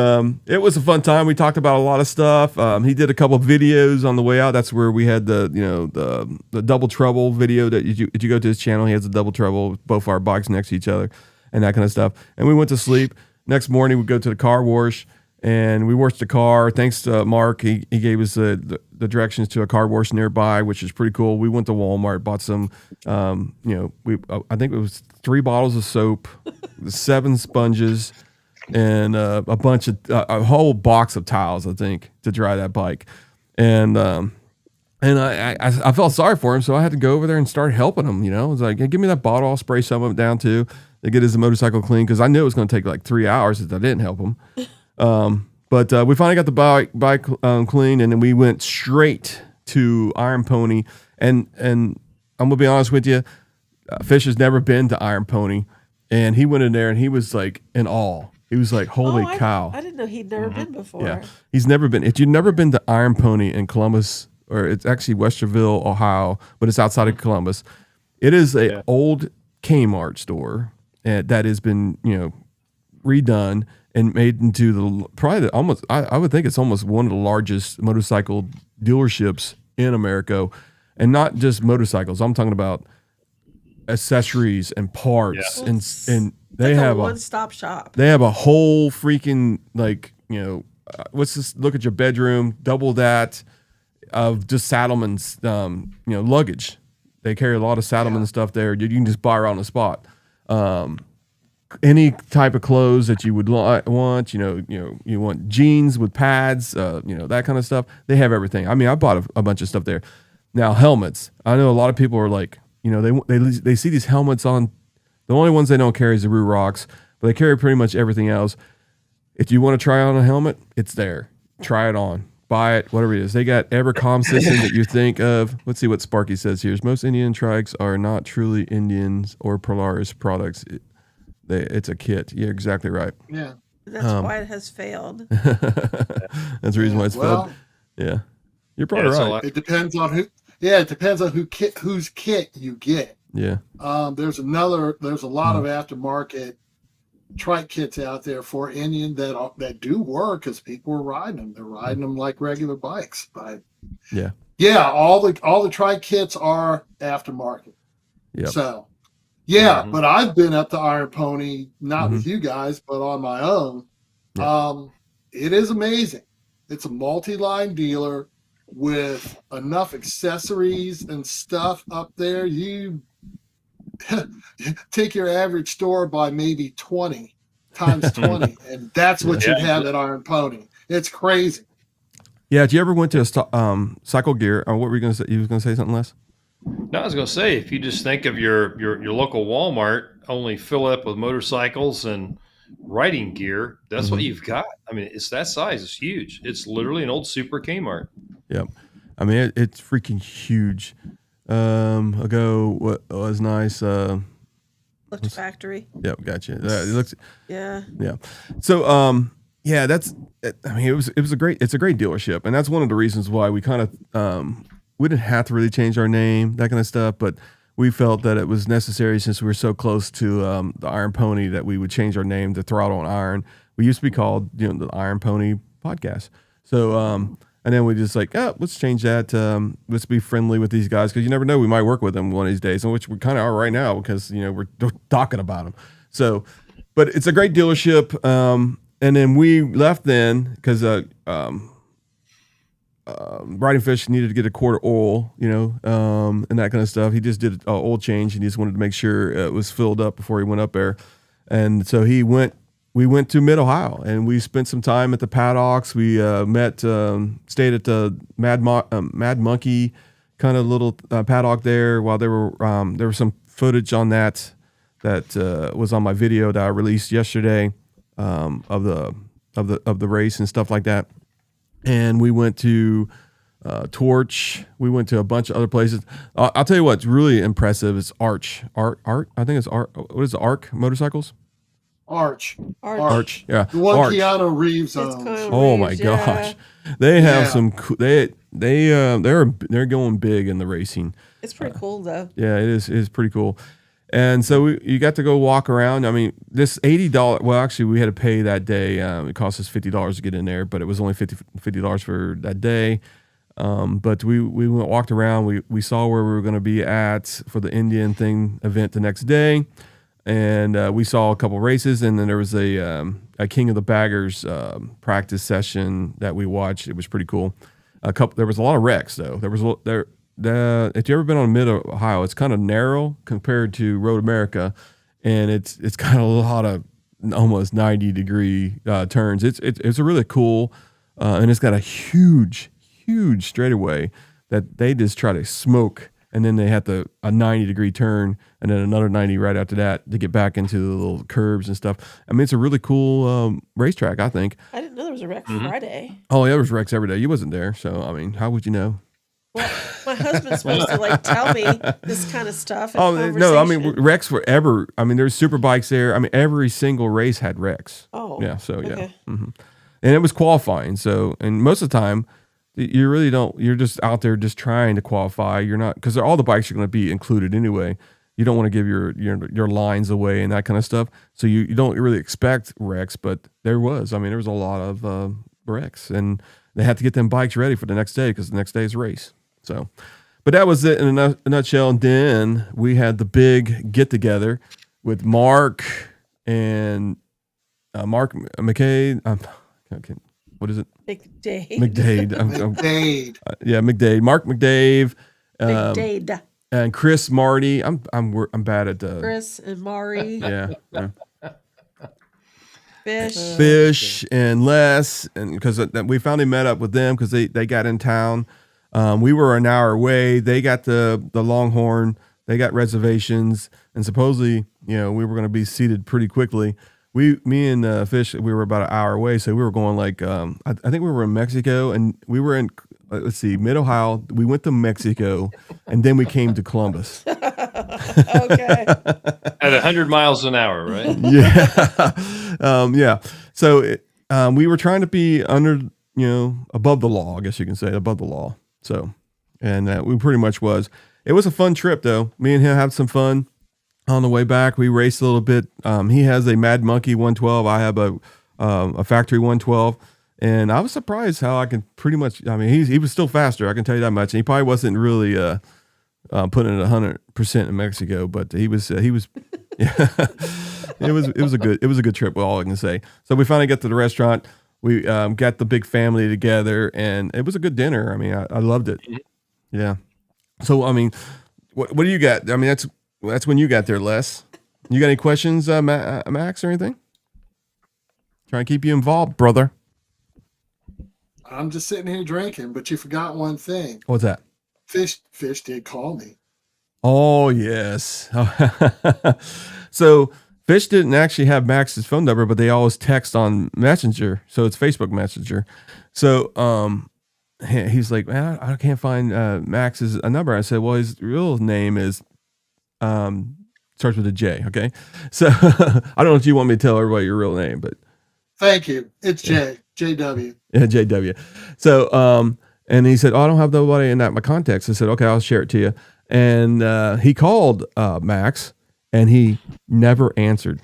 [SPEAKER 1] it was a fun time. We talked about a lot of stuff. He did a couple of videos on the way out. That's where we had the Double Trouble video that if you go to his channel, he has a Double Trouble, both our bikes next to each other and that kind of stuff. And we went to sleep. Next morning, we go to the car wash and we washed the car. Thanks to Mark, he gave us the directions to a car wash nearby, which is pretty cool. We went to Walmart, bought some, I think it was 3 bottles of soap, 7 sponges, and a whole box of towels, I think, to dry that bike. And I felt sorry for him, so I had to go over there and start helping him. I was like, "Hey, give me that bottle. I'll spray some of it down too to get his motorcycle clean," because I knew it was going to take like 3 hours if I didn't help him. But we finally got the bike clean, and then we went straight to Iron Pony. And I'm gonna be honest with you, Fish has never been to Iron Pony, and he went in there and he was like in awe. He was like, "Holy cow!"
[SPEAKER 3] I didn't know he'd never been before.
[SPEAKER 1] Yeah, he's never been. If you've never been to Iron Pony in Columbus, or it's actually Westerville, Ohio, but it's outside of Columbus. It is a old Kmart store that has been, redone and made into I would think it's almost one of the largest motorcycle dealerships in America, and not just motorcycles. I'm talking about accessories and parts, and they have
[SPEAKER 3] a one-stop shop.
[SPEAKER 1] They have a whole freaking what's this? Look at your bedroom, double that of just Saddleman's, luggage. They carry a lot of Saddleman stuff there. You can just buy right on the spot. Any type of clothes that you would want, you want jeans with pads, that kind of stuff. They have everything. I mean, I bought a bunch of stuff there. Now, helmets. I know a lot of people are like, they see these helmets on. The only ones they don't carry is the Roo Rocks, but they carry pretty much everything else. If you want to try on a helmet, it's there. Try it on. Buy it, whatever it is. They got every comm system that you think of. Let's see what Sparky says here. Most Indian trikes are not truly Indians or Polaris products. It's a kit. You're exactly right.
[SPEAKER 4] Yeah.
[SPEAKER 3] That's why it has failed.
[SPEAKER 1] That's the reason why it's failed. Yeah. You're probably right.
[SPEAKER 4] It depends on who. Yeah, it depends on whose kit you get.
[SPEAKER 1] Yeah.
[SPEAKER 4] There's a lot of aftermarket trike kits out there for Indian that do work because people are riding them. They're riding them like regular bikes. But yeah, all the trike kits are aftermarket.
[SPEAKER 1] Yeah.
[SPEAKER 4] So but I've been up to Iron Pony, not with you guys, but on my own. Yeah. It is amazing. It's a multi-line dealer with enough accessories and stuff up there. You take your average store by maybe 20 times 20, and that's what you'd have at Iron Pony. It's crazy.
[SPEAKER 1] Yeah. Did you ever went to a cycle gear? Or what were you going to say? You was going to say something, Les?
[SPEAKER 2] No, I was going to say, if you just think of your local Walmart, only fill up with motorcycles and riding gear, that's what you've got. I mean, it's that size. It's huge. It's literally an old super Kmart.
[SPEAKER 1] Yep. I mean, it's freaking huge. What was nice.
[SPEAKER 3] Looks factory.
[SPEAKER 1] Yeah, gotcha. It looks.
[SPEAKER 3] Yeah.
[SPEAKER 1] Yeah. So, yeah, I mean, it's a great dealership. And that's one of the reasons why we kind of, we didn't have to really change our name, that kind of stuff, but we felt that it was necessary since we were so close to, the Iron Pony that we would change our name to Throttle and Iron. We used to be called, the Iron Pony Podcast. So, and then we just like, let's change that. Let's be friendly with these guys because you never know, we might work with them one of these days, and which we kind of are right now because we're talking about them. So, but it's a great dealership. And then we left then because RidingFish needed to get a quart of oil, and that kind of stuff. He just did an oil change, and he just wanted to make sure it was filled up before he went up there. And so we went to Mid-Ohio, and we spent some time at the paddocks. We stayed at the Mad Monkey kind of little paddock there while there was some footage on that was on my video that I released yesterday of the race and stuff like that. And we went to Torch. We went to a bunch of other places. I'll tell you what's really impressive is Arch. I think it's Arch. What is it, Arc Motorcycles?
[SPEAKER 4] Arch.
[SPEAKER 1] Yeah.
[SPEAKER 4] The one
[SPEAKER 1] Arch.
[SPEAKER 4] Keanu Reeves owns.
[SPEAKER 1] Oh my gosh. They have some they're going big in the racing.
[SPEAKER 3] It's pretty cool though.
[SPEAKER 1] Yeah, it is pretty cool. And so you got to go walk around. I mean, this $80, well, actually we had to pay that day. It cost us $50 to get in there, but it was only $50 for that day. But we walked around. We saw where we were going to be at for the Indian event the next day. And we saw a couple races, and then there was a King of the Baggers practice session that we watched. It was pretty cool. There was a lot of wrecks though. If you ever been on Mid-Ohio, it's kind of narrow compared to Road America, and it's got a lot of almost 90-degree turns. It's a really cool, and it's got a huge straightaway that they just try to smoke. And then they had a 90-degree turn and then another 90 right after that to get back into the little curves and stuff. I mean, it's a really cool racetrack, I think.
[SPEAKER 3] I didn't know there was a wreck Friday.
[SPEAKER 1] Oh, yeah, there was wrecks every day. You wasn't there. So, I mean, how would you know?
[SPEAKER 3] Well, my husband's supposed to tell me this kind of stuff.
[SPEAKER 1] Oh, no, I mean, wrecks wherever. I mean, there's super bikes there. I mean, every single race had wrecks.
[SPEAKER 3] Oh.
[SPEAKER 1] Yeah, so, yeah.
[SPEAKER 3] Okay.
[SPEAKER 1] Mm-hmm. And it was qualifying. So, and most of the time, you really don't. You're just out there just trying to qualify. You're not, because all the bikes are going to be included anyway. You don't want to give your lines away and that kind of stuff. So you don't really expect wrecks, but there was. I mean, there was a lot of wrecks, and they had to get them bikes ready for the next day because the next day is a race. So, but that was it in a nutshell. And then we had the big get together with Mark and Mark McKay. Okay. What is it?
[SPEAKER 3] McDade.
[SPEAKER 4] McDade.
[SPEAKER 1] Yeah, McDade. Mark McDade.
[SPEAKER 3] McDade.
[SPEAKER 1] And Chris Marty. I'm bad at
[SPEAKER 3] Chris and Marty.
[SPEAKER 1] Yeah.
[SPEAKER 3] Fish
[SPEAKER 1] and Les, and because we finally met up with them because they got in town. We were an hour away. They got the LongHorn. They got reservations, and supposedly, we were going to be seated pretty quickly. Me and Fish, we were about an hour away, so we were going like I think we were in Mexico, and we were in Mid-Ohio. We went to Mexico, and then we came to Columbus.
[SPEAKER 3] Okay.
[SPEAKER 2] At 100 miles an hour, right?
[SPEAKER 1] Yeah, yeah. So we were trying to be under, above the law, I guess you can say, above the law. So, and we pretty much was. It was a fun trip, though. Me and him had some fun. On the way back, we raced a little bit. He has a Mad Monkey 112. I have a factory 112, and I was surprised how I can pretty much. I mean, he was still faster. I can tell you that much. And he probably wasn't really putting it 100% in Mexico, but he was. Yeah, it was a good trip. All I can say. So we finally got to the restaurant. We got the big family together, and it was a good dinner. I mean, I loved it. Yeah. So I mean, what do you got? I mean, that's when you got there, Les. You got any questions, Max, or anything? Trying to keep you involved, brother.
[SPEAKER 4] I'm just sitting here drinking, but you forgot one thing.
[SPEAKER 1] What's that?
[SPEAKER 4] Fish did call me.
[SPEAKER 1] Oh, yes. So Fish didn't actually have Max's phone number, but they always text on Messenger. So it's Facebook Messenger. So he's like, man, I can't find Max's number. I said, well, his real name is starts with a J. Okay, so I don't know if you want me to tell everybody your real name, but
[SPEAKER 4] Thank you. It's JW.
[SPEAKER 1] yeah, JW. So and he said, "Oh, I don't have nobody in my contacts." I said, "Okay, I'll share it to you." And he called Max, and he never answered.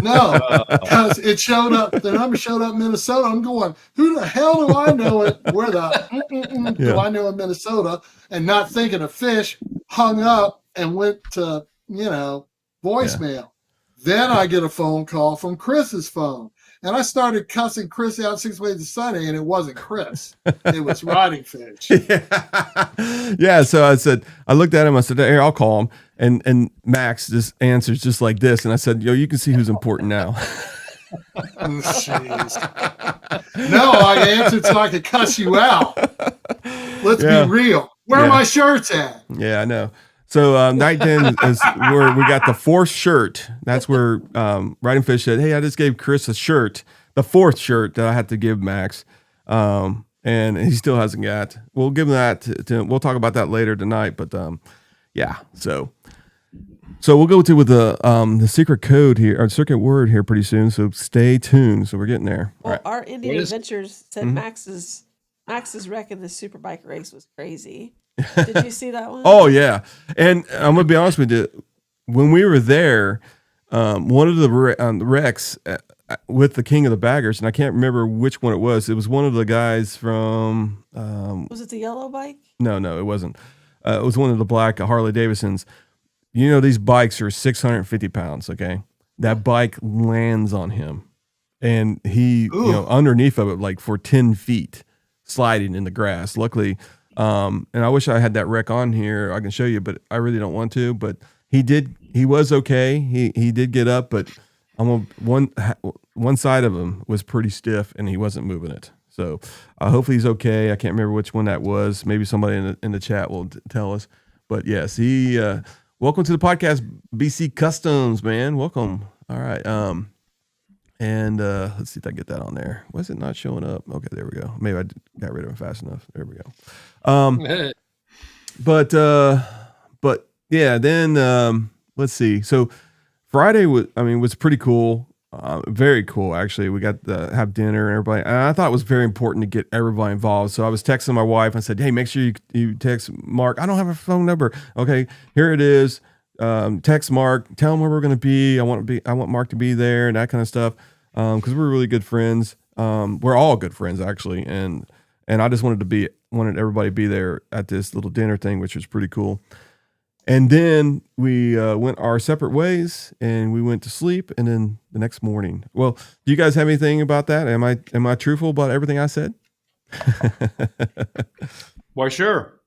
[SPEAKER 4] No, because it showed up. The number showed up in Minnesota. I'm going, who the hell do I know it? Where the do I know in Minnesota? And not thinking of fish, hung up and went to, voicemail. Then I get a phone call from Chris's phone. And I started cussing Chris out 6 ways to Sunday, and it wasn't Chris. It was RidingFish.
[SPEAKER 1] Yeah. So I said, I looked at him. I said, "Here, I'll call him." And Max just answers just like this. And I said, "Yo, you can see who's important now."
[SPEAKER 4] Jeez. No, I answered so I could cuss you out. Let's be real. Where are my shirts at?
[SPEAKER 1] Yeah, I know. So night 10 is where we got the fourth shirt. That's where RidingFish said, "Hey, I just gave Chris a shirt, the fourth shirt that I had to give Max, and he still hasn't got." We'll give him that. We'll talk about that later tonight. But yeah, so we'll go with the secret code here, or secret word here pretty soon. So stay tuned. So we're getting there.
[SPEAKER 3] Well,
[SPEAKER 1] All right.
[SPEAKER 3] our Indian Adventures said Max's wreck in the superbike race was crazy. Did you see that one?
[SPEAKER 1] Oh yeah, and I'm gonna be honest with you. When we were there, one of the wrecks with the King of the Baggers, and I can't remember which one it was. It was one of the guys from.
[SPEAKER 3] Was it the yellow bike?
[SPEAKER 1] No, it wasn't. It was one of the black Harley Davidsons. You know, these bikes are 650 pounds. Okay, that bike lands on him, and he, underneath of it, like for 10 feet, sliding in the grass. Luckily. And I wish I had that wreck on here. I can show you, but I really don't want to. But he was okay. He did get up, but one side of him was pretty stiff, and he wasn't moving it. So hopefully he's okay. I can't remember which one that was. Maybe somebody in the chat will tell us. But yes, welcome to the podcast, BC Customs, man. Welcome. All right. And let's see if I can get that on there. Why is it not showing up? Okay, there we go. Maybe I got rid of it fast enough. There we go. But yeah, then let's see. So Friday was pretty cool. Very cool, actually. We got to have dinner and everybody. And I thought it was very important to get everybody involved. So I was texting my wife. I said, "Hey, make sure you text Mark. I don't have a phone number. Okay, here it is. Text Mark. Tell him where we're going to be. I want Mark to be there and that kind of stuff. Because we're really good friends. We're all good friends, actually. And I just wanted everybody to be there at this little dinner thing, which was pretty cool. And then we went our separate ways, and we went to sleep. And then the next morning, well, do you guys have anything about that? Am I truthful about everything I said?
[SPEAKER 2] Why, sure.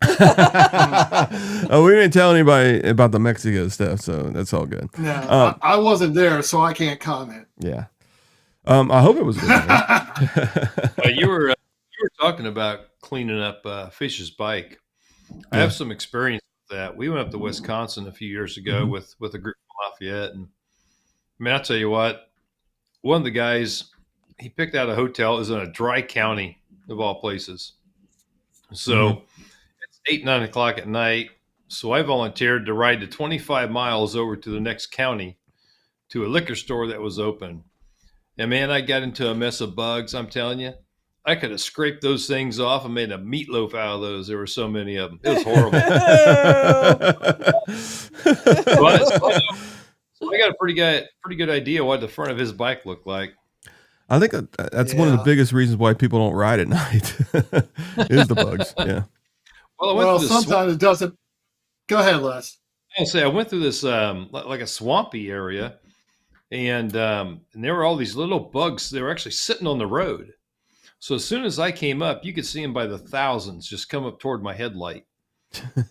[SPEAKER 1] Oh, we didn't tell anybody about the Mexico stuff, so that's all good.
[SPEAKER 4] No, I wasn't there, so I can't comment.
[SPEAKER 1] Yeah. I hope it was good.
[SPEAKER 2] You were talking about cleaning up Fish's bike. I have some experience with that. We went up to Wisconsin a few years ago with a group from Lafayette, and I mean, I'll tell you what, one of the guys, he picked out a hotel. It was in a dry county of all places. So it's 8, 9 o'clock at night. So I volunteered to ride the 25 miles over to the next county to a liquor store that was open. And man, I got into a mess of bugs. I'm telling you, I could have scraped those things off and made a meatloaf out of those. There were so many of them. It was horrible. So I got a pretty good idea what the front of his bike looked like.
[SPEAKER 1] I think that's one of the biggest reasons why people don't ride at night is the bugs. Yeah.
[SPEAKER 2] Well,
[SPEAKER 4] sometimes it doesn't. Go ahead, Les.
[SPEAKER 2] I'll say I went through this like a swampy area, and there were all these little bugs. They were actually sitting on the road. So as soon as I came up, you could see them by the thousands just come up toward my headlight,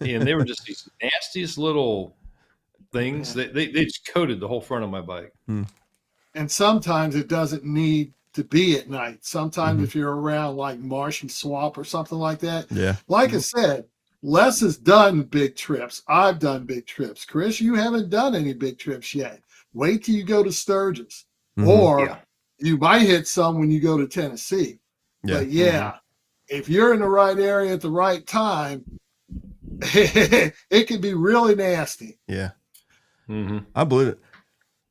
[SPEAKER 2] and they were just these nastiest little things. They just coated the whole front of my bike.
[SPEAKER 4] And sometimes it doesn't need to be at night. Sometimes if you're around like marshy swamp or something like that. Yeah. Like I said, Les has done big trips. I've done big trips. Chris, you haven't done any big trips yet. Wait till you go to Sturgis. Or you might hit some when you go to Tennessee. Yeah. But if you're in the right area at the right time, it can be really nasty.
[SPEAKER 1] Yeah. I believe it.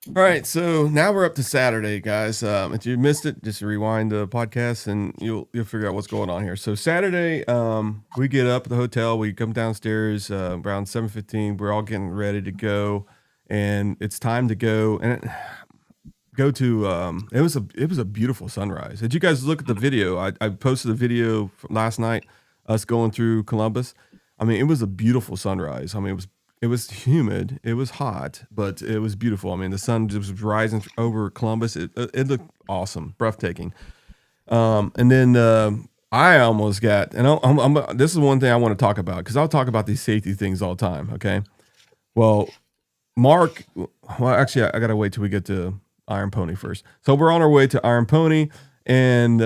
[SPEAKER 1] All right, so now we're up to Saturday, guys. If you missed it, just rewind the podcast and you'll figure out what's going on here. So Saturday, we get up at the hotel. We come downstairs around 7:15. We're all getting ready to go, and it's time to go and go to. It was a beautiful sunrise. Did you guys look at the video? I posted a video from last night, us going through Columbus. I mean, it was a beautiful sunrise. I mean, it was humid, it was hot, but it was beautiful. I mean, the sun just was rising over Columbus. It looked awesome, breathtaking. And then I almost got, and this is one thing I want to talk about, because I'll talk about these safety things all the time. Okay, well, actually, I gotta wait till we get to Iron Pony first. So we're on our way to Iron Pony, and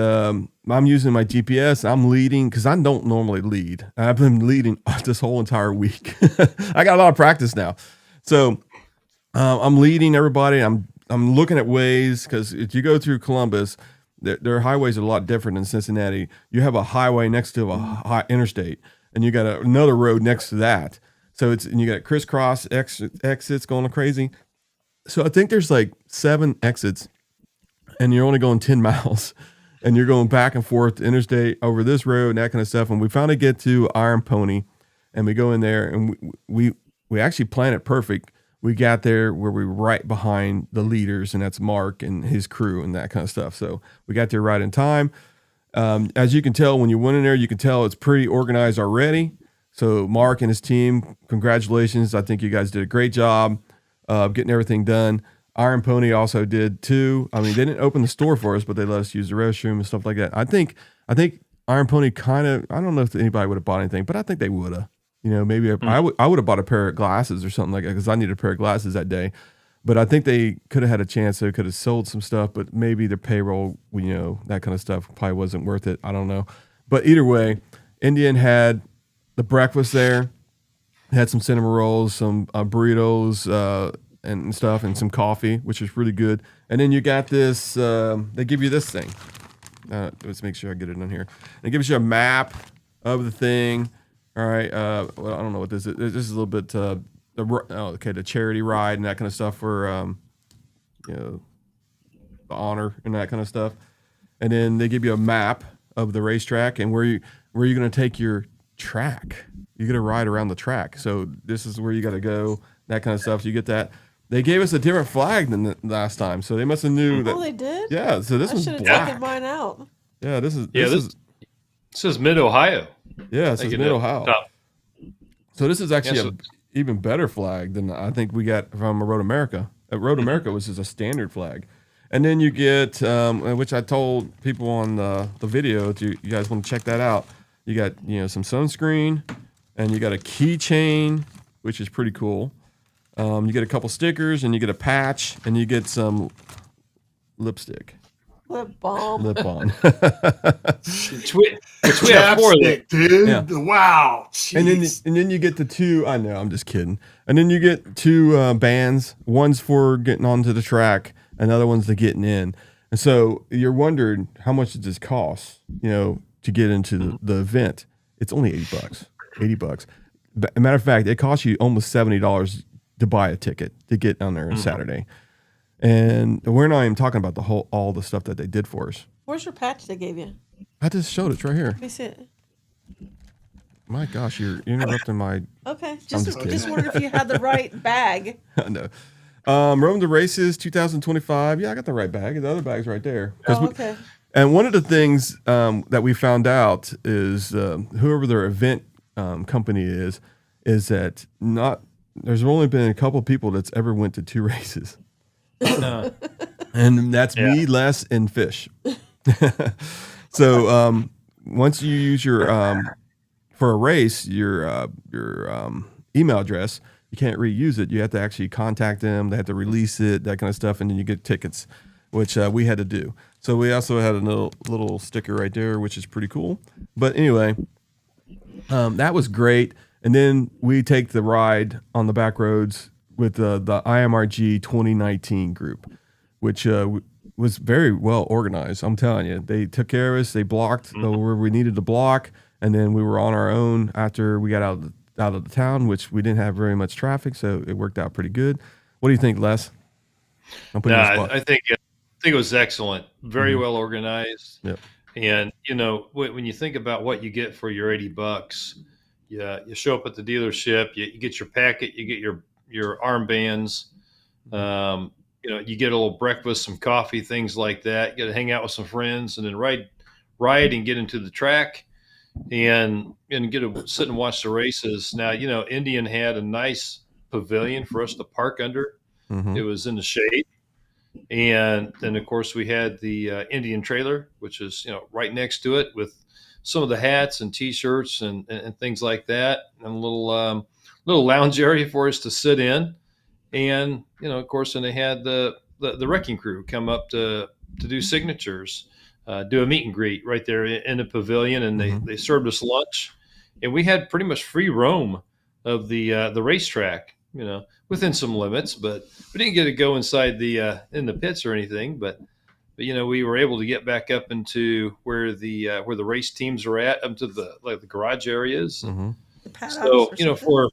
[SPEAKER 1] I'm using my GPS. I'm leading because I don't normally lead. I've been leading this whole entire week. I got a lot of practice now. So I'm leading everybody. I'm looking at ways, because if you go through Columbus, their highways are a lot different than Cincinnati. You have a highway next to a high interstate, and you got another road next to that. So and you got crisscross exits going crazy. So I think there's like 7 exits, and you're only going 10 miles. And you're going back and forth to interstate over this road and that kind of stuff. And we finally get to Iron Pony, and we go in there, and we actually planned it perfect. We got there where we were right behind the leaders, and that's Mark and his crew and that kind of stuff. So we got there right in time. As you can tell, when you went in there, you can tell it's pretty organized already. So Mark and his team, congratulations. I think you guys did a great job of getting everything done. Iron Pony also did too. I mean, they didn't open the store for us, but they let us use the restroom and stuff like that. I think Iron Pony kind of, I don't know if anybody would have bought anything, but I think they would have. You know, maybe I would have bought a pair of glasses or something like that, because I needed a pair of glasses that day. But I think they could have had a chance. They could have sold some stuff, but maybe their payroll, you know, that kind of stuff probably wasn't worth it. I don't know. But either way, Indian had the breakfast there, had some cinnamon rolls, some burritos, and stuff, and some coffee, which is really good. And then you got this, they give you this thing. Let's make sure I get it on here. It gives you a map of the thing. All right. Well, I don't know what this is. This is a little bit, the charity ride and that kind of stuff for, you know, the honor and that kind of stuff. And then they give you a map of the racetrack and where you're going to take your track. You're going to ride around the track. So this is where you got to go, that kind of stuff. So you get that. They gave us a different flag than the last time, so they must have knew that.
[SPEAKER 3] Oh, they did?
[SPEAKER 1] Yeah, so this
[SPEAKER 3] I
[SPEAKER 1] was
[SPEAKER 3] should have
[SPEAKER 1] black.
[SPEAKER 3] taken mine out.
[SPEAKER 1] Yeah, this is
[SPEAKER 2] Mid-Ohio.
[SPEAKER 1] Yeah, this is Mid-Ohio. So this is actually an even better flag than I think we got from Road America. Road America was just a standard flag. And then you get, which I told people on the video, if you guys want to check that out, you got, you know, some sunscreen, and you got a keychain, which is pretty cool. You get a couple stickers, and you get a patch, and you get some lipstick.
[SPEAKER 3] Lip balm.
[SPEAKER 1] Lip balm.
[SPEAKER 2] Which we have 4 of them.
[SPEAKER 4] Dude.
[SPEAKER 1] Yeah.
[SPEAKER 4] Wow. Jeez.
[SPEAKER 1] And then you get the 2. I know, I'm just kidding. And then you get 2 bands. One's for getting onto the track, another one's to getting in. And so you're wondering, how much does this cost? You know, to get into the event? It's only $80. $80. Matter of fact, it costs you almost $70 to buy a ticket to get down there on Saturday. And we're not even talking about all the stuff that they did for us.
[SPEAKER 3] Where's your patch they gave you?
[SPEAKER 1] I just showed it. It's right here.
[SPEAKER 3] Let me see it.
[SPEAKER 1] My gosh, you're interrupting my.
[SPEAKER 3] Okay.
[SPEAKER 1] just kidding.
[SPEAKER 3] Just wondered if you had the right bag.
[SPEAKER 1] No. Rome to Races 2025. Yeah, I got the right bag. The other bag's right there.
[SPEAKER 3] Oh, okay.
[SPEAKER 1] And one of the things that we found out is whoever their event company is that there's only been a couple of people that's ever went to 2 races. And that's me, Les, and Fish. So once you use your for a race your email address, you can't reuse it. You have to actually contact them. They have to release it, that kind of stuff, and then you get tickets, which we had to do. So we also had a little sticker right there, which is pretty cool. But anyway, that was great. And then we take the ride on the back roads with the IMRG 2019 group, which was very well organized. I'm telling you, they took care of us. They blocked where we needed to block, and then we were on our own after we got out of the town, which we didn't have very much traffic, so it worked out pretty good. What do you think, Les? I'm putting you on the spot.
[SPEAKER 2] I think it was excellent. Very well organized.
[SPEAKER 1] Yep.
[SPEAKER 2] And when you think about what you get for your $80, you show up at the dealership, you get your packet, you get your armbands, you get a little breakfast, some coffee, things like that. You get to hang out with some friends, and then ride and get into the track, and get to sit and watch the races. Now, Indian had a nice pavilion for us to park under. It was in the shade. And then, of course, we had the Indian trailer, which is, right next to it, with some of the hats and T-shirts and things like that, and a little lounge area for us to sit in. And, of course, then they had the wrecking crew come up to do signatures, do a meet and greet right there in the pavilion, and they served us lunch. And we had pretty much free roam of the racetrack, within some limits, but we didn't get to go inside in the pits or anything. But we were able to get back up into where the race teams are at, up to the garage areas. So for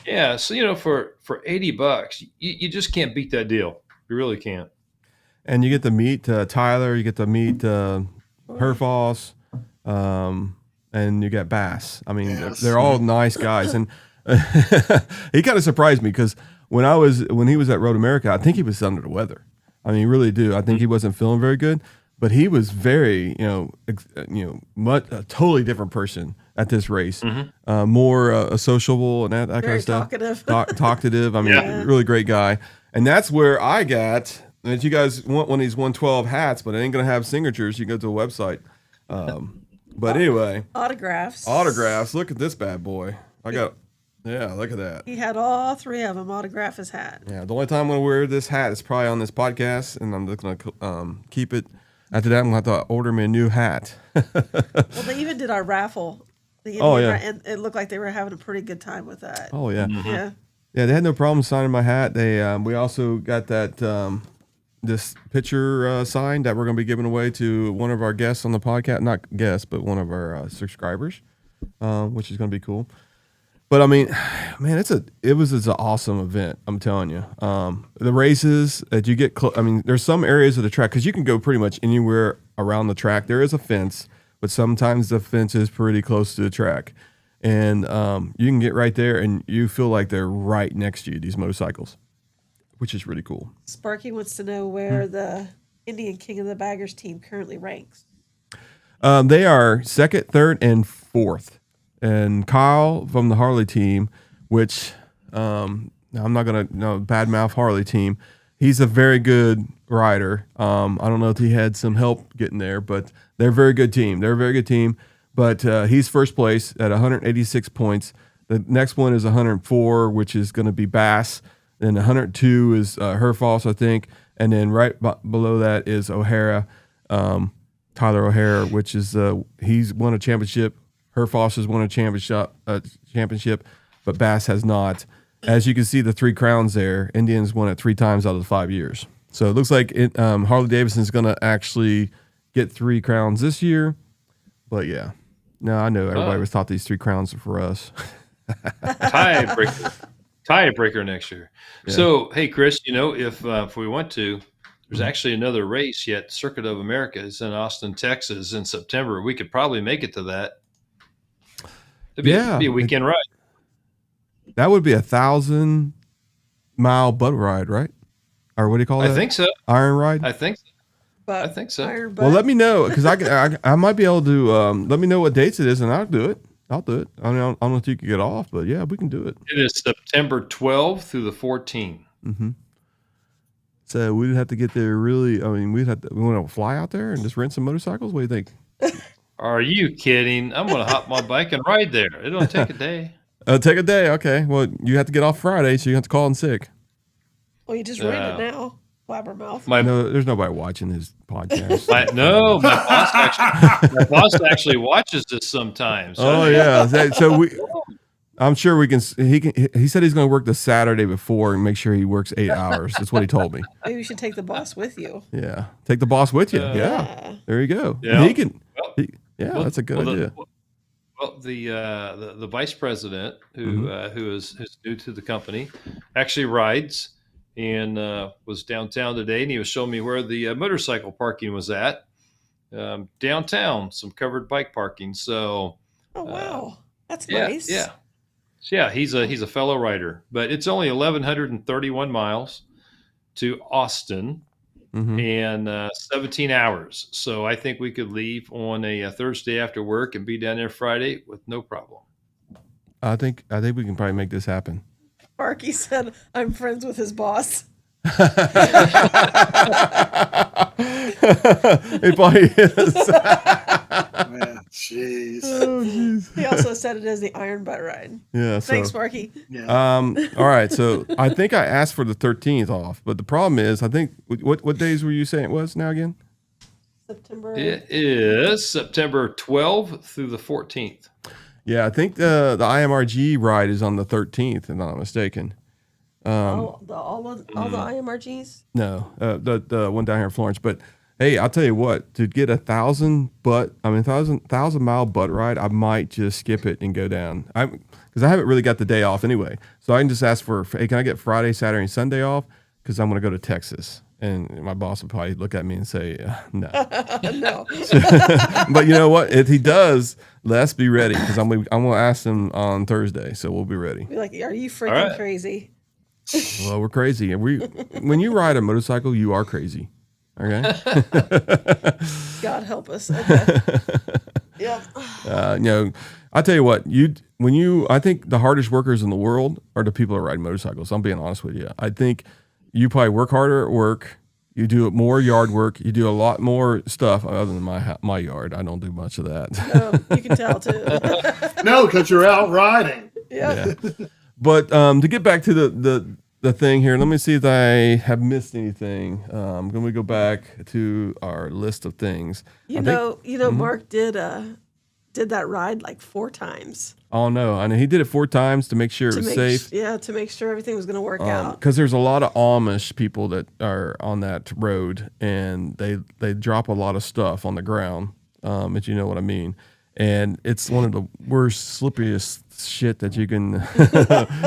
[SPEAKER 2] $80, you just can't beat that deal. You really can't.
[SPEAKER 1] And you get to meet Tyler, you get to meet Herfoss, and you get Bass. I mean, they're all nice guys. And he kind of surprised me because when he was at Road America, I think he was under the weather. I mean, really do. I think he wasn't feeling very good, but he was very, a totally different person at this race. More sociable and that kind of stuff. Talkative. I mean, really great guy. And that's where I got that. You guys want one of these 112 hats, but it ain't gonna have signatures. You go to the website. But anyway,
[SPEAKER 3] autographs.
[SPEAKER 1] Look at this bad boy. Look at that.
[SPEAKER 3] He had all three of them autograph his hat.
[SPEAKER 1] Yeah, the only time I'm going to wear this hat is probably on this podcast, and I'm just going to keep it. After that, I'm going to have to order me a new hat.
[SPEAKER 3] Well, they even did our raffle. And it looked like they were having a pretty good time with that.
[SPEAKER 1] Oh, yeah.
[SPEAKER 3] Yeah.
[SPEAKER 1] Yeah, they had no problem signing my hat. We also got that this picture signed that we're going to be giving away to one of our guests on the podcast. Not guests, but one of our subscribers, which is going to be cool. But I mean, man, it was an awesome event. I'm telling you, the races that you get. There's some areas of the track because you can go pretty much anywhere around the track. There is a fence, but sometimes the fence is pretty close to the track, and you can get right there, and you feel like they're right next to you. These motorcycles, which is really cool.
[SPEAKER 3] Sparky wants to know where the Indian King of the Baggers team currently ranks.
[SPEAKER 1] They are second, third, and fourth. And Kyle from the Harley team, which I'm not going to badmouth Harley team. He's a very good rider. I don't know if he had some help getting there, but they're a very good team. But he's first place at 186 points. The next one is 104, which is going to be Bass. Then 102 is Herfoss, I think. And then right below that is O'Hara, Tyler O'Hara, which is he's won a championship. Herfoss has won a championship, but Bass has not. As you can see, the 3 crowns there, Indians won it 3 times out of the 5 years. So it looks like Harley Davidson is going to actually get 3 crowns this year. But yeah, no, I know everybody was thought these 3 crowns are for us.
[SPEAKER 2] Tiebreaker next year. Yeah. So hey, Chris, if we want to, there's actually another race yet. Circuit of America is in Austin, Texas, in September. We could probably make it to that. It'd be a weekend ride.
[SPEAKER 1] That would be 1,000-mile butt ride, right? Or what do you call that?
[SPEAKER 2] I think so.
[SPEAKER 1] Iron ride?
[SPEAKER 2] I think so.
[SPEAKER 1] Well, let me know because I might be able to let me know what dates it is, and I'll do it. I mean, I don't know if you can get off, but yeah, we can do it.
[SPEAKER 2] It is September 12th through the 14th.
[SPEAKER 1] Mm-hmm. So we'd have to get there we want to fly out there and just rent some motorcycles? What do you think?
[SPEAKER 2] Are you kidding? I'm going to hop my bike and ride there. It'll take a day.
[SPEAKER 1] Take a day. Okay. Well, you have to get off Friday, so you have to call in sick.
[SPEAKER 3] Well, you just rent it now. Blabbermouth.
[SPEAKER 1] No, there's nobody watching his podcast.
[SPEAKER 2] My boss actually watches this sometimes.
[SPEAKER 1] Oh yeah. So I'm sure we can. He said he's going to work the Saturday before and make sure he works 8 hours. That's what he told me.
[SPEAKER 3] Maybe you should take the boss with you.
[SPEAKER 1] Yeah, take the boss with you. Yeah, there you go. Yeah, he can. That's a good idea.
[SPEAKER 2] The vice president who is new to the company actually rides, and was downtown today, and he was showing me where the motorcycle parking was at downtown, some covered bike parking. So,
[SPEAKER 3] Oh wow, that's
[SPEAKER 2] yeah,
[SPEAKER 3] nice.
[SPEAKER 2] yeah, so, yeah. He's a fellow rider, but it's only 1,131 miles to Austin.
[SPEAKER 1] Mm-hmm.
[SPEAKER 2] And 17 hours. So I think we could leave on a Thursday after work and be down there Friday with no problem.
[SPEAKER 1] I think we can probably make this happen.
[SPEAKER 3] Sparky said, "I'm friends with his boss."
[SPEAKER 1] He probably is.
[SPEAKER 4] Man, jeez.
[SPEAKER 1] Oh, jeez.
[SPEAKER 3] He also said it is the Iron Butt Ride.
[SPEAKER 1] Yeah.
[SPEAKER 3] Thanks,
[SPEAKER 1] So,
[SPEAKER 3] Sparky.
[SPEAKER 4] Yeah.
[SPEAKER 1] all right. So I think I asked for the 13th off, but the problem is, I think what days were you saying it was now again?
[SPEAKER 3] September.
[SPEAKER 2] It is September 12th through the 14th.
[SPEAKER 1] Yeah, I think the IMRG ride is on the 13th, if I'm not mistaken.
[SPEAKER 3] all the IMRGs.
[SPEAKER 1] No, the one down here in Florence. But hey, I'll tell you what, to get 1,000 mile butt ride, I might just skip it and go down. Because I haven't really got the day off anyway. So I can just ask for, hey, can I get Friday, Saturday, and Sunday off? Because I'm going to go to Texas. And my boss would probably look at me and say, no.
[SPEAKER 3] No.
[SPEAKER 1] But you know what? If he does, let's be ready. Because I'm going to ask him on Thursday. So we'll be ready.
[SPEAKER 3] Be like, are you freaking
[SPEAKER 2] All right.
[SPEAKER 3] crazy?
[SPEAKER 1] Well, we're crazy. And when you ride a motorcycle, you are crazy. Okay?
[SPEAKER 3] God help us. Okay. Yep.
[SPEAKER 1] I tell you what, I think the hardest workers in the world are the people that ride motorcycles. I'm being honest with you. I think you probably work harder at work. You do more yard work. You do a lot more stuff other than my yard. I don't do much of that.
[SPEAKER 3] You can tell too.
[SPEAKER 4] No, because you're out riding.
[SPEAKER 3] Yeah.
[SPEAKER 1] But to get back to the thing here, let me see if I have missed anything. Let me go back to our list of things.
[SPEAKER 3] Mark did that ride like 4 times.
[SPEAKER 1] Oh no, I know he did it 4 times to make sure it was safe.
[SPEAKER 3] To make sure everything was going to work out.
[SPEAKER 1] Because there's a lot of Amish people that are on that road, and they drop a lot of stuff on the ground, if you know what I mean. And it's one of the worst, slipperiest shit that you can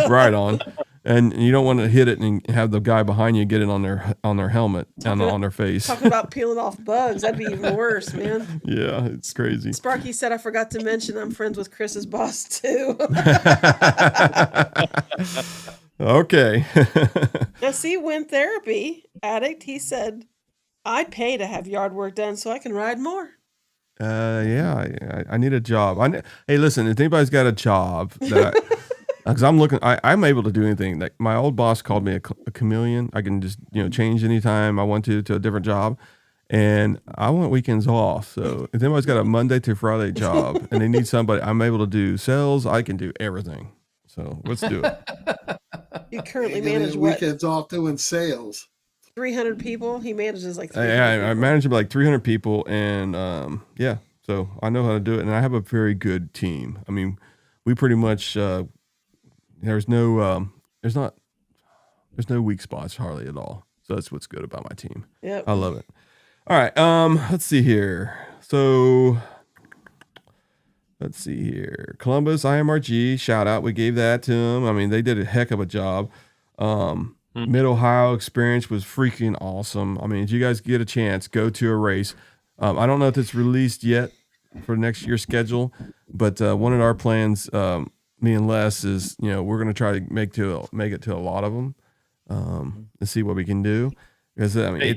[SPEAKER 1] ride on. And you don't want to hit it and have the guy behind you get it on their helmet and on their face.
[SPEAKER 3] Talking about peeling off bugs, that'd be even worse, man.
[SPEAKER 1] Yeah, it's crazy.
[SPEAKER 3] Sparky said, I forgot to mention I'm friends with Chris's boss too.
[SPEAKER 1] Okay.
[SPEAKER 3] Now, see, Wind Therapy Addict, he said, I pay to have yard work done so I can ride more.
[SPEAKER 1] Yeah, I need a job. Hey, listen, if anybody's got a job that because I'm able to do anything. Like my old boss called me a chameleon. I can just change anytime I want to a different job, and I want weekends off. So if anybody's got a Monday to Friday job and they need somebody, I'm able to do sales. I can do everything. So let's do it.
[SPEAKER 3] You currently
[SPEAKER 4] Taking
[SPEAKER 3] manage
[SPEAKER 4] his
[SPEAKER 3] what?
[SPEAKER 4] weekends off doing sales.
[SPEAKER 3] 300 people. He manages like 300
[SPEAKER 1] I manage like 300 people, and yeah, so I know how to do it, and I have a very good team. I mean, we pretty much there's no weak spots hardly at all. So that's what's good about my team.
[SPEAKER 3] Yep.
[SPEAKER 1] I love it. All right, let's see here. So let's see here. Columbus IMRG shout out. We gave that to them. I mean, they did a heck of a job. Mid-Ohio experience was freaking awesome. I mean, if you guys get a chance, go to a race. I don't know if it's released yet for next year's schedule, but one of our plans, me and Les, is we're going to try to make it to a lot of them, and see what we can do. Because I mean,
[SPEAKER 2] hey,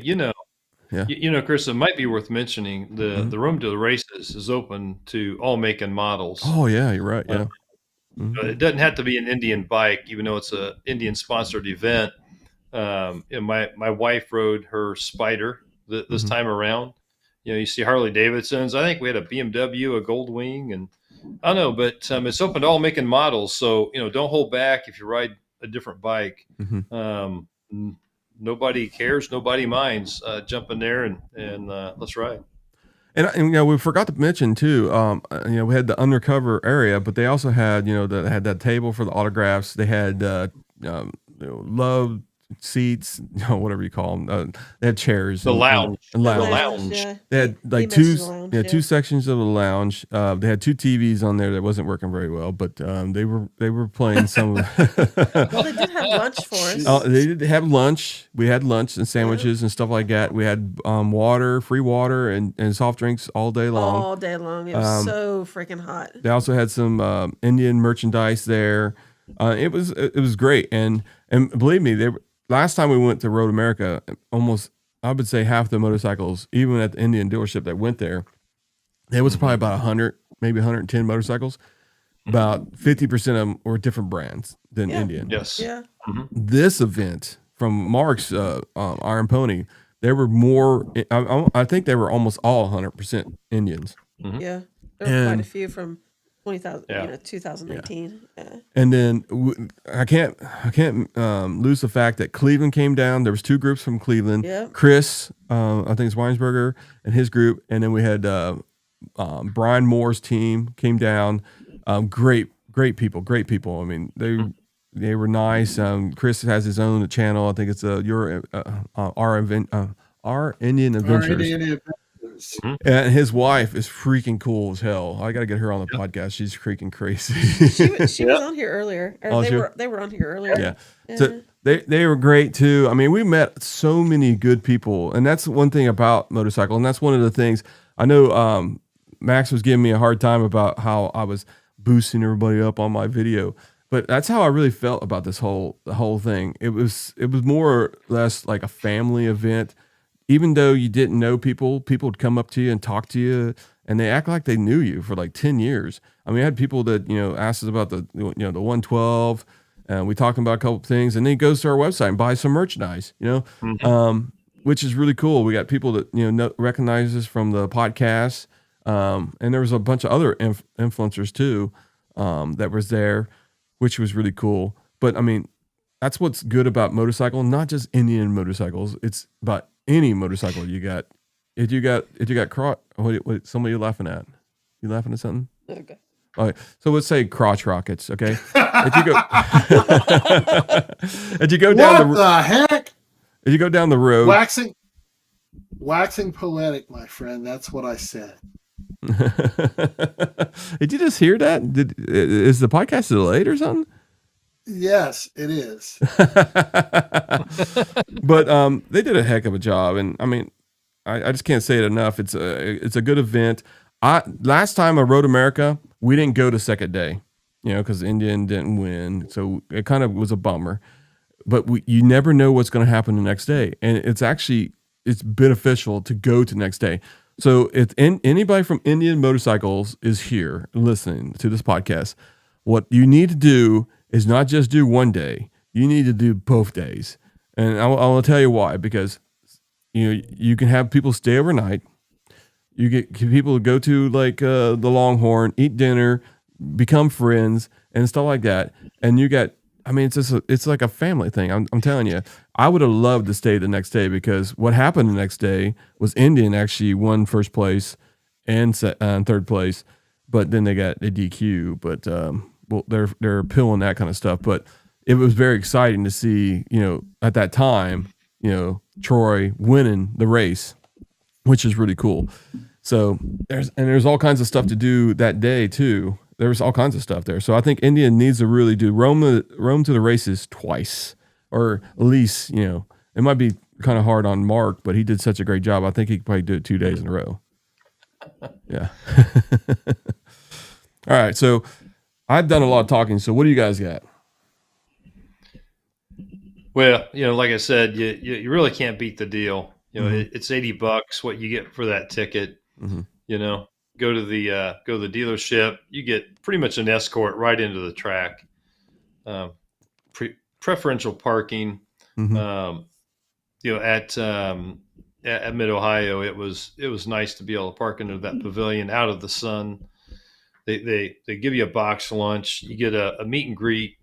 [SPEAKER 2] Chris, it might be worth mentioning the room to the races is open to all make and models.
[SPEAKER 1] Oh yeah, you're right. Yeah.
[SPEAKER 2] It doesn't have to be an Indian bike, even though it's a Indian sponsored event. My wife rode her Spider this time around. You see Harley Davidsons. I think we had a BMW, a Goldwing, and I don't know, but it's open to all making models. So don't hold back if you ride a different bike. Nobody cares, nobody minds. Jump in there and let's ride.
[SPEAKER 1] And we forgot to mention too. We had the undercover area, but they also had that had that table for the autographs. They had love seats, whatever you call them. They had chairs.
[SPEAKER 2] The lounge.
[SPEAKER 1] And
[SPEAKER 2] The
[SPEAKER 1] lounge.
[SPEAKER 2] lounge.
[SPEAKER 3] Yeah.
[SPEAKER 1] They had
[SPEAKER 3] He
[SPEAKER 1] like
[SPEAKER 3] mentioned the lounge, yeah.
[SPEAKER 1] two sections of the lounge. They had 2 TVs on there that wasn't working very well, but they were playing some.
[SPEAKER 3] Well, they did have lunch for us.
[SPEAKER 1] They did have lunch. We had lunch and sandwiches and stuff like that. We had water, free water, and soft drinks all day long.
[SPEAKER 3] All day long. It was so freaking hot.
[SPEAKER 1] They also had some Indian merchandise there. It was great, and believe me, last time we went to Road America, almost I would say half the motorcycles, even at the Indian dealership that went there was probably about 100, maybe 110 motorcycles. About 50% of them were different brands than Indian.
[SPEAKER 2] Yes.
[SPEAKER 3] Yeah.
[SPEAKER 1] This event from Mark's Iron Pony, there were more. I think they were almost all 100% Indians.
[SPEAKER 3] Yeah. There were quite a few from 2019. Yeah.
[SPEAKER 1] And then I can't lose the fact that Cleveland came down. There was 2 groups from Cleveland.
[SPEAKER 3] Yep.
[SPEAKER 1] Chris, I think it's Weinsberger and his group, and then we had Brian Moore's team came down. Great people. I mean, they were nice. Chris has his own channel. I think it's our Indian Adventures. And his wife is freaking cool as hell. I got to get her on the podcast. She's freaking crazy.
[SPEAKER 3] She was on here earlier. Or they were on here earlier.
[SPEAKER 1] Yeah. So they were great too. I mean, we met so many good people, and that's one thing about motorcycle. And that's one of the things I know. Max was giving me a hard time about how I was boosting everybody up on my video, but that's how I really felt about the whole thing. It was more or less like a family event. Even though you didn't know people would come up to you and talk to you, and they act like they knew you for like 10 years. I mean, I had people that, asked us about the 112, and we talked about a couple of things, and then he goes to our website and buys some merchandise, which is really cool. We got people that, recognize us from the podcast. And there was a bunch of other influencers too, that was there, which was really cool. But I mean, that's what's good about motorcycle, not just Indian motorcycles. It's about any motorcycle you got. If you got what somebody you laughing at? You laughing at something?
[SPEAKER 3] Okay.
[SPEAKER 1] All right. So let's say crotch rockets. Okay. If you go down
[SPEAKER 4] the heck?
[SPEAKER 1] If you go down the road,
[SPEAKER 4] waxing poetic, my friend. That's what I said.
[SPEAKER 1] Did you just hear that? Is the podcast delayed or something?
[SPEAKER 4] Yes, it is.
[SPEAKER 1] But they did a heck of a job, and I mean, I just can't say it enough. It's a good event. Last time I Road America, we didn't go to second day, because Indian didn't win, so it kind of was a bummer. But you never know what's going to happen the next day, and it's beneficial to go to next day. So if anybody from Indian Motorcycles is here listening to this podcast, what you need to do is not just do one day. You need to do both days. And I'll tell you why, because you can have people stay overnight. You get people to go to like the LongHorn, eat dinner, become friends and stuff like that. And it's like a family thing. I'm telling you, I would have loved to stay the next day, because what happened the next day was Indian actually won first place and third place, but then they got a DQ. But they're appealing that kind of stuff. But it was very exciting to see, at that time, Troy winning the race, which is really cool. So there's all kinds of stuff to do that day too. There was all kinds of stuff there. So I think Indian needs to really do roam to the races twice, or at least, it might be kind of hard on Mark, but he did such a great job. I think he could probably do it 2 days in a row. Yeah. All right. So I've done a lot of talking. So what do you guys got?
[SPEAKER 2] Well, like I said, you really can't beat the deal. It's $80 what you get for that ticket. Mm-hmm. Go to the dealership. You get pretty much an escort right into the track. Preferential parking.
[SPEAKER 1] Mm-hmm.
[SPEAKER 2] At Mid-Ohio, it was nice to be able to park into that pavilion out of the sun. They give you a box lunch. You get a meet and greet,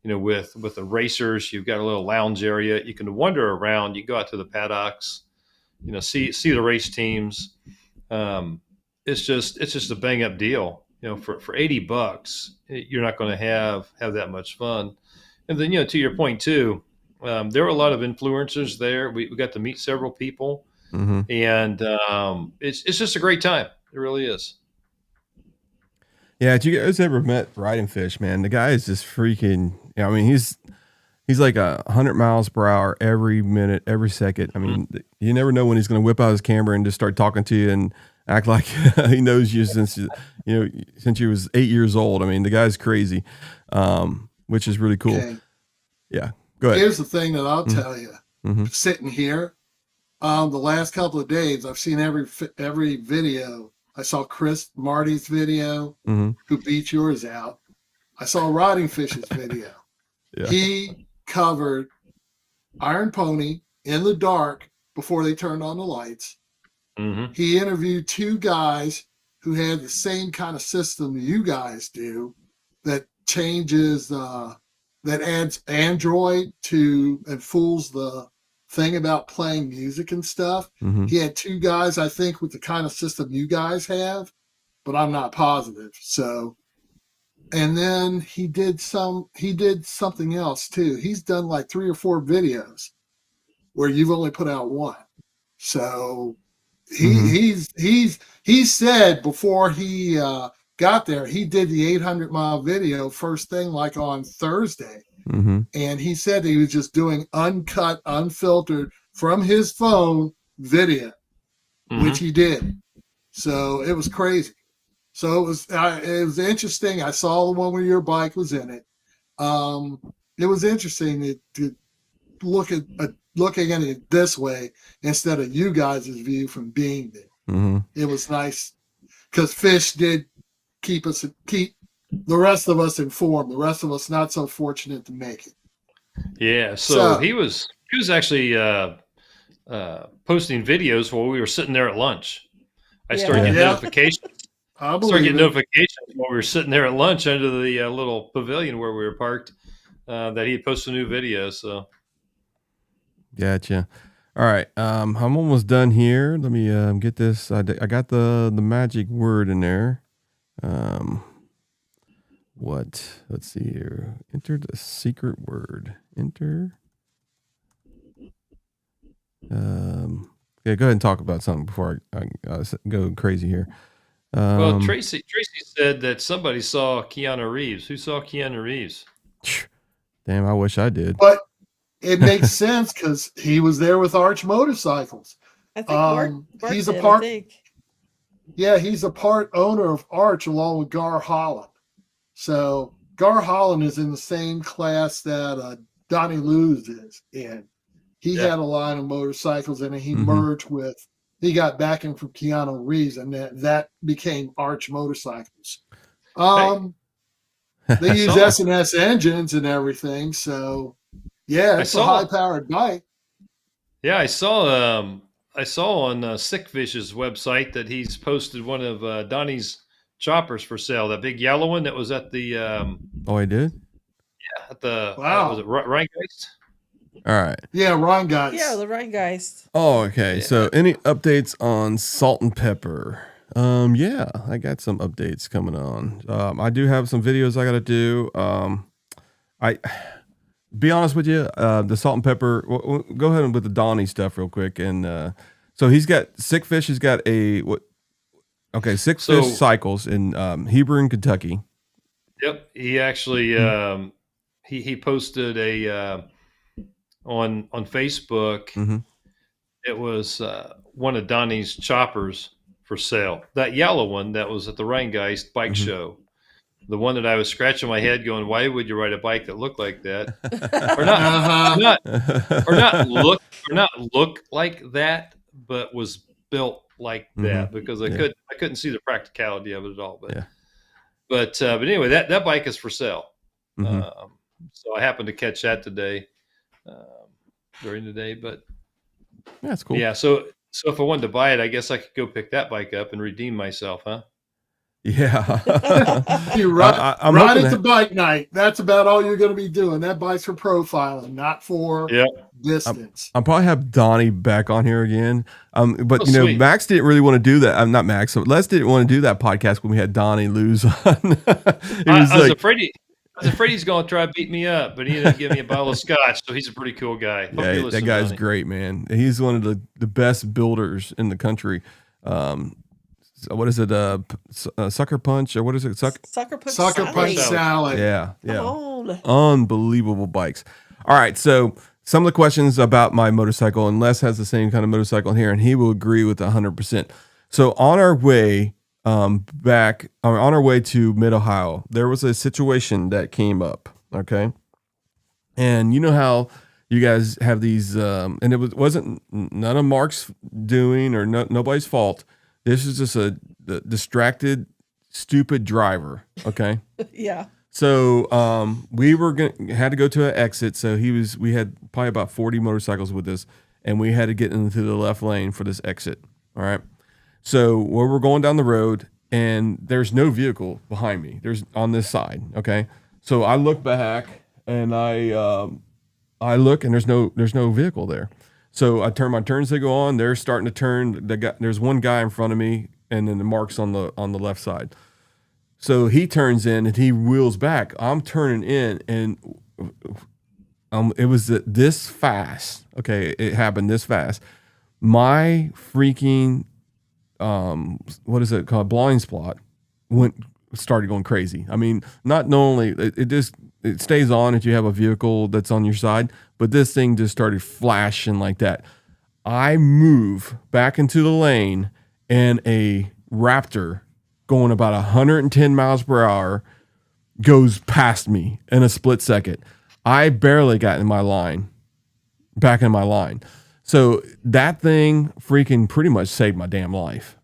[SPEAKER 2] with the racers. You've got a little lounge area. You can wander around. You go out to the paddocks, see the race teams. It's just a bang up deal. For $80, you're not going to have that much fun. And then, to your point too, There were a lot of influencers there. We got to meet several people,
[SPEAKER 1] Mm-hmm.
[SPEAKER 2] and it's just a great time. It really is.
[SPEAKER 1] Yeah, did you guys ever met RidingFish, man? The guy is just freaking. Yeah, I mean, he's like 100 miles per hour every minute, every second. I mean, you never know when he's going to whip out his camera and just start talking to you and act like he knows you since you was 8 years old. I mean, the guy's crazy, which is really cool.
[SPEAKER 4] Okay.
[SPEAKER 1] Yeah, go ahead.
[SPEAKER 4] Here's the thing that I'll tell you.
[SPEAKER 1] Mm-hmm.
[SPEAKER 4] Sitting here, the last couple of days, I've seen every video. I saw Marty's video,
[SPEAKER 1] Mm-hmm.
[SPEAKER 4] who beat yours out. I saw RidingFish's video.
[SPEAKER 1] Yeah.
[SPEAKER 4] He covered Iron Pony in the dark before they turned on the lights.
[SPEAKER 2] Mm-hmm.
[SPEAKER 4] He interviewed two guys who had the same kind of system you guys do, that changes, that adds Android to and fools the thing about playing music and stuff.
[SPEAKER 1] Mm-hmm.
[SPEAKER 4] He had two guys, I think, with the kind of system you guys have, but I'm not positive. So, and then he did something else too. He's done like 3 or 4 videos where you've only put out one. So he said before he got there, he did the 800-mile video first thing like on Thursday.
[SPEAKER 1] Mm-hmm.
[SPEAKER 4] And he said he was just doing uncut, unfiltered from his phone video, which he did. So it was crazy. So it was interesting. I saw the one where your bike was in it. It was interesting to looking at it this way instead of you guys' view from being there.
[SPEAKER 1] Mm-hmm.
[SPEAKER 4] It was nice because Fish did keep the rest of us informed. The rest of us not so fortunate to make it.
[SPEAKER 2] Yeah, so he was actually posting videos while we were sitting there at lunch. I started getting notifications. Notifications while we were sitting there at lunch under the little pavilion where we were parked, that he had posted a new video. So,
[SPEAKER 1] gotcha. All right, I'm almost done here. Let me get this. I got the magic word in there. What? Let's see here. Enter the secret word. Enter. Yeah, go ahead and talk about something before I go crazy here.
[SPEAKER 2] Well, Tracy said that somebody saw Keanu Reeves. Who saw Keanu Reeves?
[SPEAKER 1] Damn, I wish I did.
[SPEAKER 4] But it makes sense because he was there with Arch Motorcycles.
[SPEAKER 3] I think Mark
[SPEAKER 4] he's
[SPEAKER 3] did,
[SPEAKER 4] a part.
[SPEAKER 3] I think.
[SPEAKER 4] Yeah, he's a part owner of Arch along with Gar Holland. So Gar Holland is in the same class that Donnie Luz is in. He had a line of motorcycles and he merged with. He got backing from Keanu Reeves, and that became Arch Motorcycles. They use S&S engines and everything, so yeah, it's a high-powered bike.
[SPEAKER 2] Yeah, I saw on Sickfish's website that he's posted one of Donnie's choppers for sale. That big yellow one that was at the.
[SPEAKER 1] Oh, I did.
[SPEAKER 2] Yeah, at the.
[SPEAKER 4] Wow.
[SPEAKER 2] Was it Rheingeist?
[SPEAKER 1] All right.
[SPEAKER 4] Yeah, Rheingeist.
[SPEAKER 3] Yeah, the Rheingeist.
[SPEAKER 1] Oh, okay. Yeah. So, any updates on Salt and Pepper? Yeah, I got some updates coming on. I do have some videos I got to do. I be honest with you, the Salt and Pepper. We'll go ahead with the Donnie stuff real quick. And so he's got Sickfish. He's got Sickfish Cycles in Hebron, Kentucky.
[SPEAKER 2] Yep, he actually he posted a on Facebook.
[SPEAKER 1] Mm-hmm.
[SPEAKER 2] It was one of Donnie's choppers for sale. That yellow one that was at the Rheingeist bike show. The one that I was scratching my head going, why would you ride a bike that looked like that? or not look like that, but was built like that, because I couldn't see the practicality of it at all. But anyway, that bike is for sale. So I happened to catch that today, during the day, but
[SPEAKER 1] that's cool.
[SPEAKER 2] Yeah. So if I wanted to buy it, I guess I could go pick that bike up and redeem myself, huh?
[SPEAKER 1] Yeah.
[SPEAKER 4] You ride it to bike night. That's about all you're going to be doing. That bike's for profiling, not for distance.
[SPEAKER 1] I'll probably have Donnie back on here again. But
[SPEAKER 2] sweet.
[SPEAKER 1] Max didn't really want to do that. I'm not Max. So Les didn't want to do that podcast when we had Donnie Luz on.
[SPEAKER 2] I was afraid was afraid he's going to try to beat me up, but he ended up giving me a bottle of scotch, so he's a pretty cool guy. Hope
[SPEAKER 1] Yeah,
[SPEAKER 2] you
[SPEAKER 1] that
[SPEAKER 2] listen,
[SPEAKER 1] guy's
[SPEAKER 2] Johnny.
[SPEAKER 1] great, man. He's one of the best builders in the country. What is it? Sucker Punch or what is it?
[SPEAKER 3] Sucker Punch
[SPEAKER 4] Sucker Punch
[SPEAKER 3] Sally.
[SPEAKER 4] Sally.
[SPEAKER 1] Yeah,
[SPEAKER 3] Come
[SPEAKER 1] yeah.
[SPEAKER 3] on.
[SPEAKER 1] Unbelievable bikes. All right, so some of the questions about my motorcycle, and Les has the same kind of motorcycle here, and he will agree with 100%. So on our way on our way to Mid-Ohio, there was a situation that came up, okay? And you know how you guys have these, and it wasn't none of Mark's doing or nobody's fault. This is just a distracted, stupid driver, okay?
[SPEAKER 3] Yeah.
[SPEAKER 1] So we had to go to an exit. So we had probably about 40 motorcycles with us, and we had to get into the left lane for this exit. All right. So where we're going down the road, and there's no vehicle behind me. There's on this side. Okay. So I look back, and I look, and there's no vehicle there. So I turn my turn signal on. They're starting to turn. There's one guy in front of me, and then the Mark's on the left side. So he turns in and he wheels back. I'm turning in, and it was this fast. Okay, it happened this fast. My freaking what is it called? Blind spot started going crazy. I mean, not only it stays on if you have a vehicle that's on your side, but this thing just started flashing like that. I move back into the lane, and a Raptor going about 110 miles per hour goes past me in a split second. I barely got in my line, back in my line. So that thing freaking pretty much saved my damn life.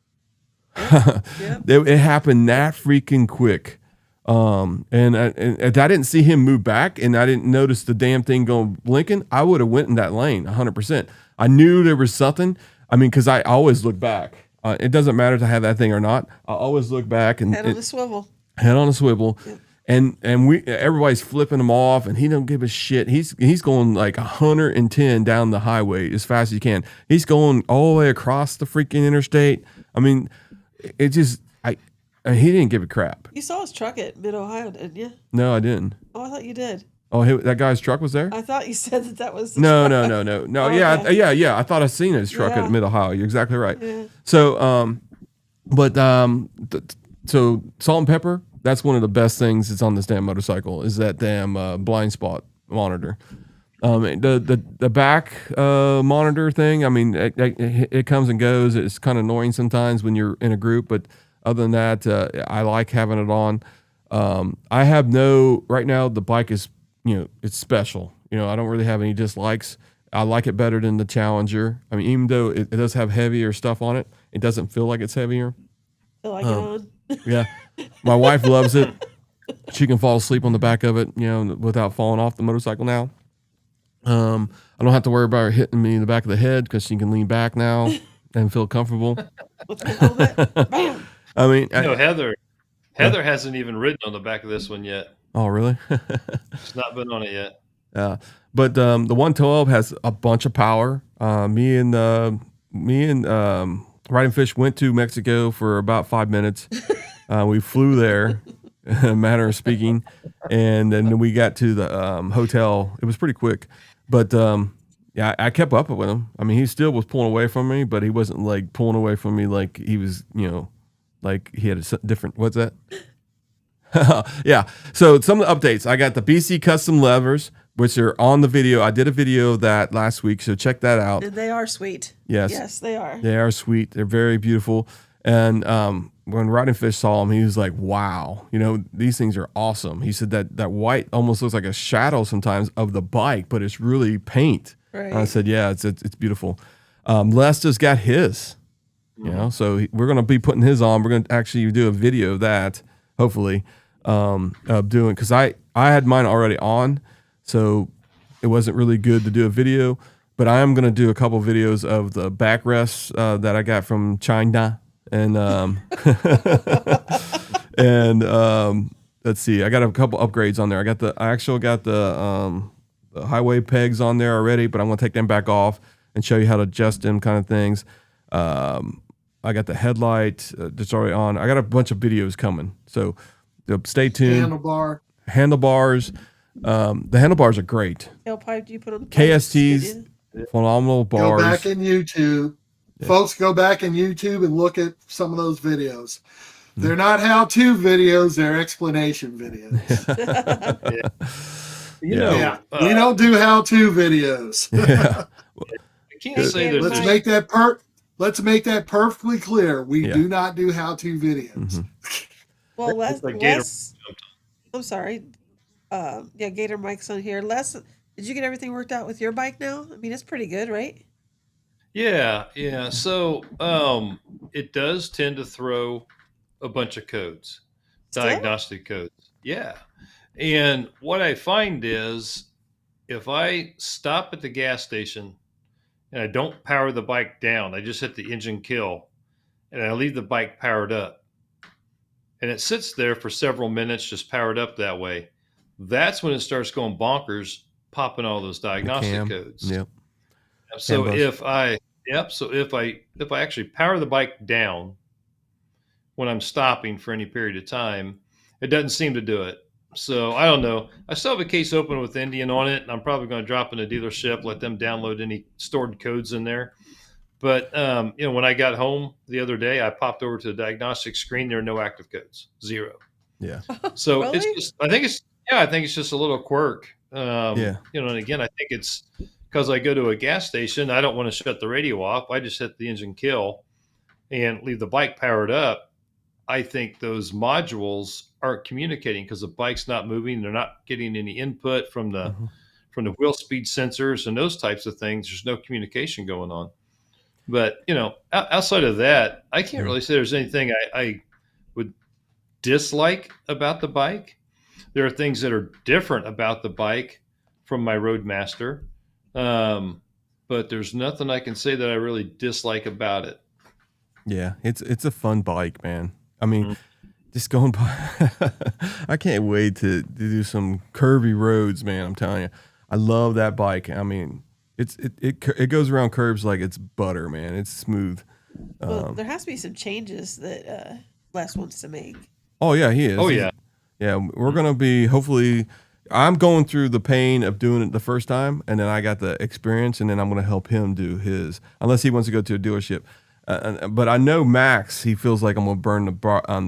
[SPEAKER 3] Yep.
[SPEAKER 1] It happened that freaking quick. And I didn't see him move back, and I didn't notice the damn thing going blinking, I would have went in that lane 100%. I knew there was something. I mean, because I always look back. It doesn't matter if I have that thing or not. I always look back and
[SPEAKER 3] Head on a swivel.
[SPEAKER 1] Head on a swivel.
[SPEAKER 3] Yep.
[SPEAKER 1] And everybody's flipping him off, and he don't give a shit. He's going like 110 down the highway as fast as he can. He's going all the way across the freaking interstate. I mean, it just he didn't give a crap.
[SPEAKER 3] You saw his truck at Mid-Ohio, didn't you?
[SPEAKER 1] No, I didn't.
[SPEAKER 3] Oh, I thought you did.
[SPEAKER 1] Oh, that guy's truck was there?
[SPEAKER 3] I thought you said that was the
[SPEAKER 1] No.
[SPEAKER 3] truck.
[SPEAKER 1] Yeah,
[SPEAKER 3] Okay.
[SPEAKER 1] yeah. I thought I seen his truck
[SPEAKER 3] Yeah.
[SPEAKER 1] at Mid-Ohio. You're exactly right.
[SPEAKER 3] Yeah.
[SPEAKER 1] So, so salt and pepper. That's one of the best things that's on this damn motorcycle is that damn blind spot monitor. The back monitor thing. I mean, it comes and goes. It's kind of annoying sometimes when you're in a group, but other than that, I like having it on. I have right now the bike is, it's special. I don't really have any dislikes. I like it better than the Challenger. I mean, even though it does have heavier stuff on it, it doesn't feel like it's heavier.
[SPEAKER 3] Feel like it on.
[SPEAKER 1] Yeah. My wife loves it. She can fall asleep on the back of it, without falling off the motorcycle now. I don't have to worry about her hitting me in the back of the head because she can lean back now and feel comfortable.
[SPEAKER 3] With the helmet. Bam.
[SPEAKER 1] I mean,
[SPEAKER 2] Heather hasn't even ridden on the back of this one yet.
[SPEAKER 1] oh, really?
[SPEAKER 2] She's not been on it yet.
[SPEAKER 1] But the 112 has a bunch of power. Me and RidingFish went to Mexico for about 5 minutes. We flew there, in a matter of speaking, and then we got to the hotel. It was pretty quick, but yeah, I kept up with him. I mean, he still was pulling away from me, but he wasn't like pulling away from me like he was, like he had a different. What's that? Yeah. So some of the updates. I got the BC custom levers, which are on the video. I did a video of that last week, so check that out.
[SPEAKER 3] And they are sweet.
[SPEAKER 1] Yes.
[SPEAKER 3] Yes, they are.
[SPEAKER 1] They are sweet. They're very beautiful. And when RidingFish saw them, he was like, wow, these things are awesome. He said that white almost looks like a shadow sometimes of the bike, but it's really paint.
[SPEAKER 3] Right.
[SPEAKER 1] And I said, yeah, it's beautiful. Les just got his, so we're going to be putting his on. We're going to actually do a video of that, hopefully, of doing, because I had mine already on, so it wasn't really good to do a video, but I am going to do a couple videos of the backrests that I got from China. And let's see, I got a couple upgrades on there. I actually got the highway pegs on there already, but I'm gonna take them back off and show you how to adjust them kind of things. I got the headlight that's already on. I got a bunch of videos coming, so stay tuned. handlebars. The handlebars are great.
[SPEAKER 3] Tailpipe, do you put on the
[SPEAKER 1] KSTs, phenomenal bars.
[SPEAKER 4] Go back in YouTube.
[SPEAKER 1] Yeah.
[SPEAKER 4] Folks, go back in YouTube and look at some of those videos. They're not how-to videos, they're explanation videos.
[SPEAKER 2] Yeah.
[SPEAKER 4] We don't do how-to videos.
[SPEAKER 1] Yeah.
[SPEAKER 2] I can't say that.
[SPEAKER 4] Let's make that perfectly clear. We do not do how-to videos.
[SPEAKER 3] Well,
[SPEAKER 2] like Gator-
[SPEAKER 3] I'm sorry. Gator Mike's on here. Les, did you get everything worked out with your bike now? I mean, it's pretty good, right?
[SPEAKER 2] Yeah. So it does tend to throw a bunch of codes, diagnostic codes. Yeah. And what I find is if I stop at the gas station and I don't power the bike down, I just hit the engine kill and I leave the bike powered up and it sits there for several minutes just powered up that way, that's when it starts going bonkers, popping all those diagnostic codes.
[SPEAKER 1] Yep.
[SPEAKER 2] So if I actually power the bike down when I'm stopping for any period of time, it doesn't seem to do it. So I don't know. I still have a case open with Indian on it, and I'm probably going to drop in a dealership, let them download any stored codes in there. But when I got home the other day, I popped over to the diagnostic screen. There are no active codes, 0.
[SPEAKER 1] Yeah.
[SPEAKER 2] So
[SPEAKER 3] Really?
[SPEAKER 2] it's just, I think it's just a little quirk. And again, I think it's because I go to a gas station, I don't want to shut the radio off. I just hit the engine kill and leave the bike powered up. I think those modules aren't communicating because the bike's not moving. They're not getting any input from the wheel speed sensors and those types of things. There's no communication going on. But, outside of that, I can't really say there's anything I would dislike about the bike. There are things that are different about the bike from my Roadmaster. But there's nothing I can say that I really dislike about it.
[SPEAKER 1] Yeah, it's a fun bike, man. I mean, just going by, I can't wait to do some curvy roads, man. I'm telling you, I love that bike. I mean, it goes around curves like it's butter, man. It's smooth.
[SPEAKER 3] Well, there has to be some changes that Les wants to make.
[SPEAKER 1] Oh yeah, he is.
[SPEAKER 2] Oh yeah,
[SPEAKER 1] yeah. We're gonna be hopefully. I'm going through the pain of doing it the first time, and then I got the experience, and then I'm gonna help him do his, unless he wants to go to a dealership. But I know Max, he feels like I'm going to burn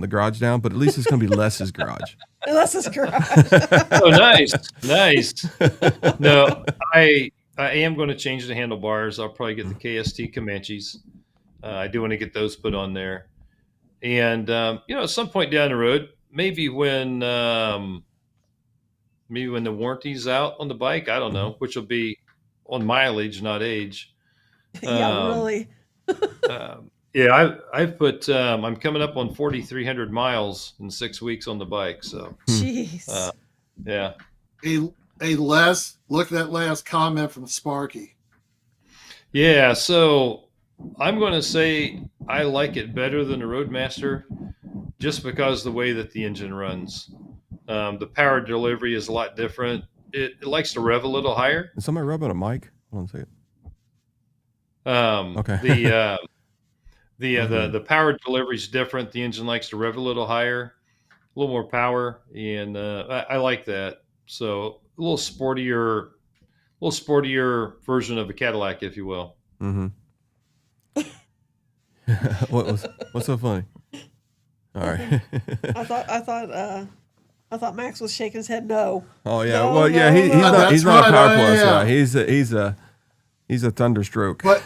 [SPEAKER 1] the garage down, but at least it's going to be Les's garage.
[SPEAKER 3] Les's garage.
[SPEAKER 2] Oh, nice. No, I am going to change the handlebars. I'll probably get the KST Comanches. I do want to get those put on there. And, at some point down the road, maybe when the warranty's out on the bike, I don't know, which will be on mileage, not age.
[SPEAKER 3] Yeah, really.
[SPEAKER 2] I've put. I'm coming up on 4,300 miles in 6 weeks on the bike. So,
[SPEAKER 3] jeez.
[SPEAKER 2] Yeah.
[SPEAKER 4] Hey, Les, look at that last comment from Sparky.
[SPEAKER 2] Yeah. So I'm going to say I like it better than the Roadmaster, just because the way that the engine runs. The power delivery is a lot different. It likes to rev a little higher.
[SPEAKER 1] Is somebody rubbing a mic? Hold on a second.
[SPEAKER 2] Okay. The power delivery is different. The engine likes to rev a little higher, a little more power, and I like that. So a little sportier version of a Cadillac, if you will.
[SPEAKER 1] Mm-hmm. What's so funny? All right.
[SPEAKER 3] I thought Max was shaking his head. No.
[SPEAKER 1] Oh yeah.
[SPEAKER 3] No,
[SPEAKER 1] well, yeah.
[SPEAKER 3] no,
[SPEAKER 1] He's not a Power Plus.
[SPEAKER 4] Yeah.
[SPEAKER 1] He's a Thunderstroke.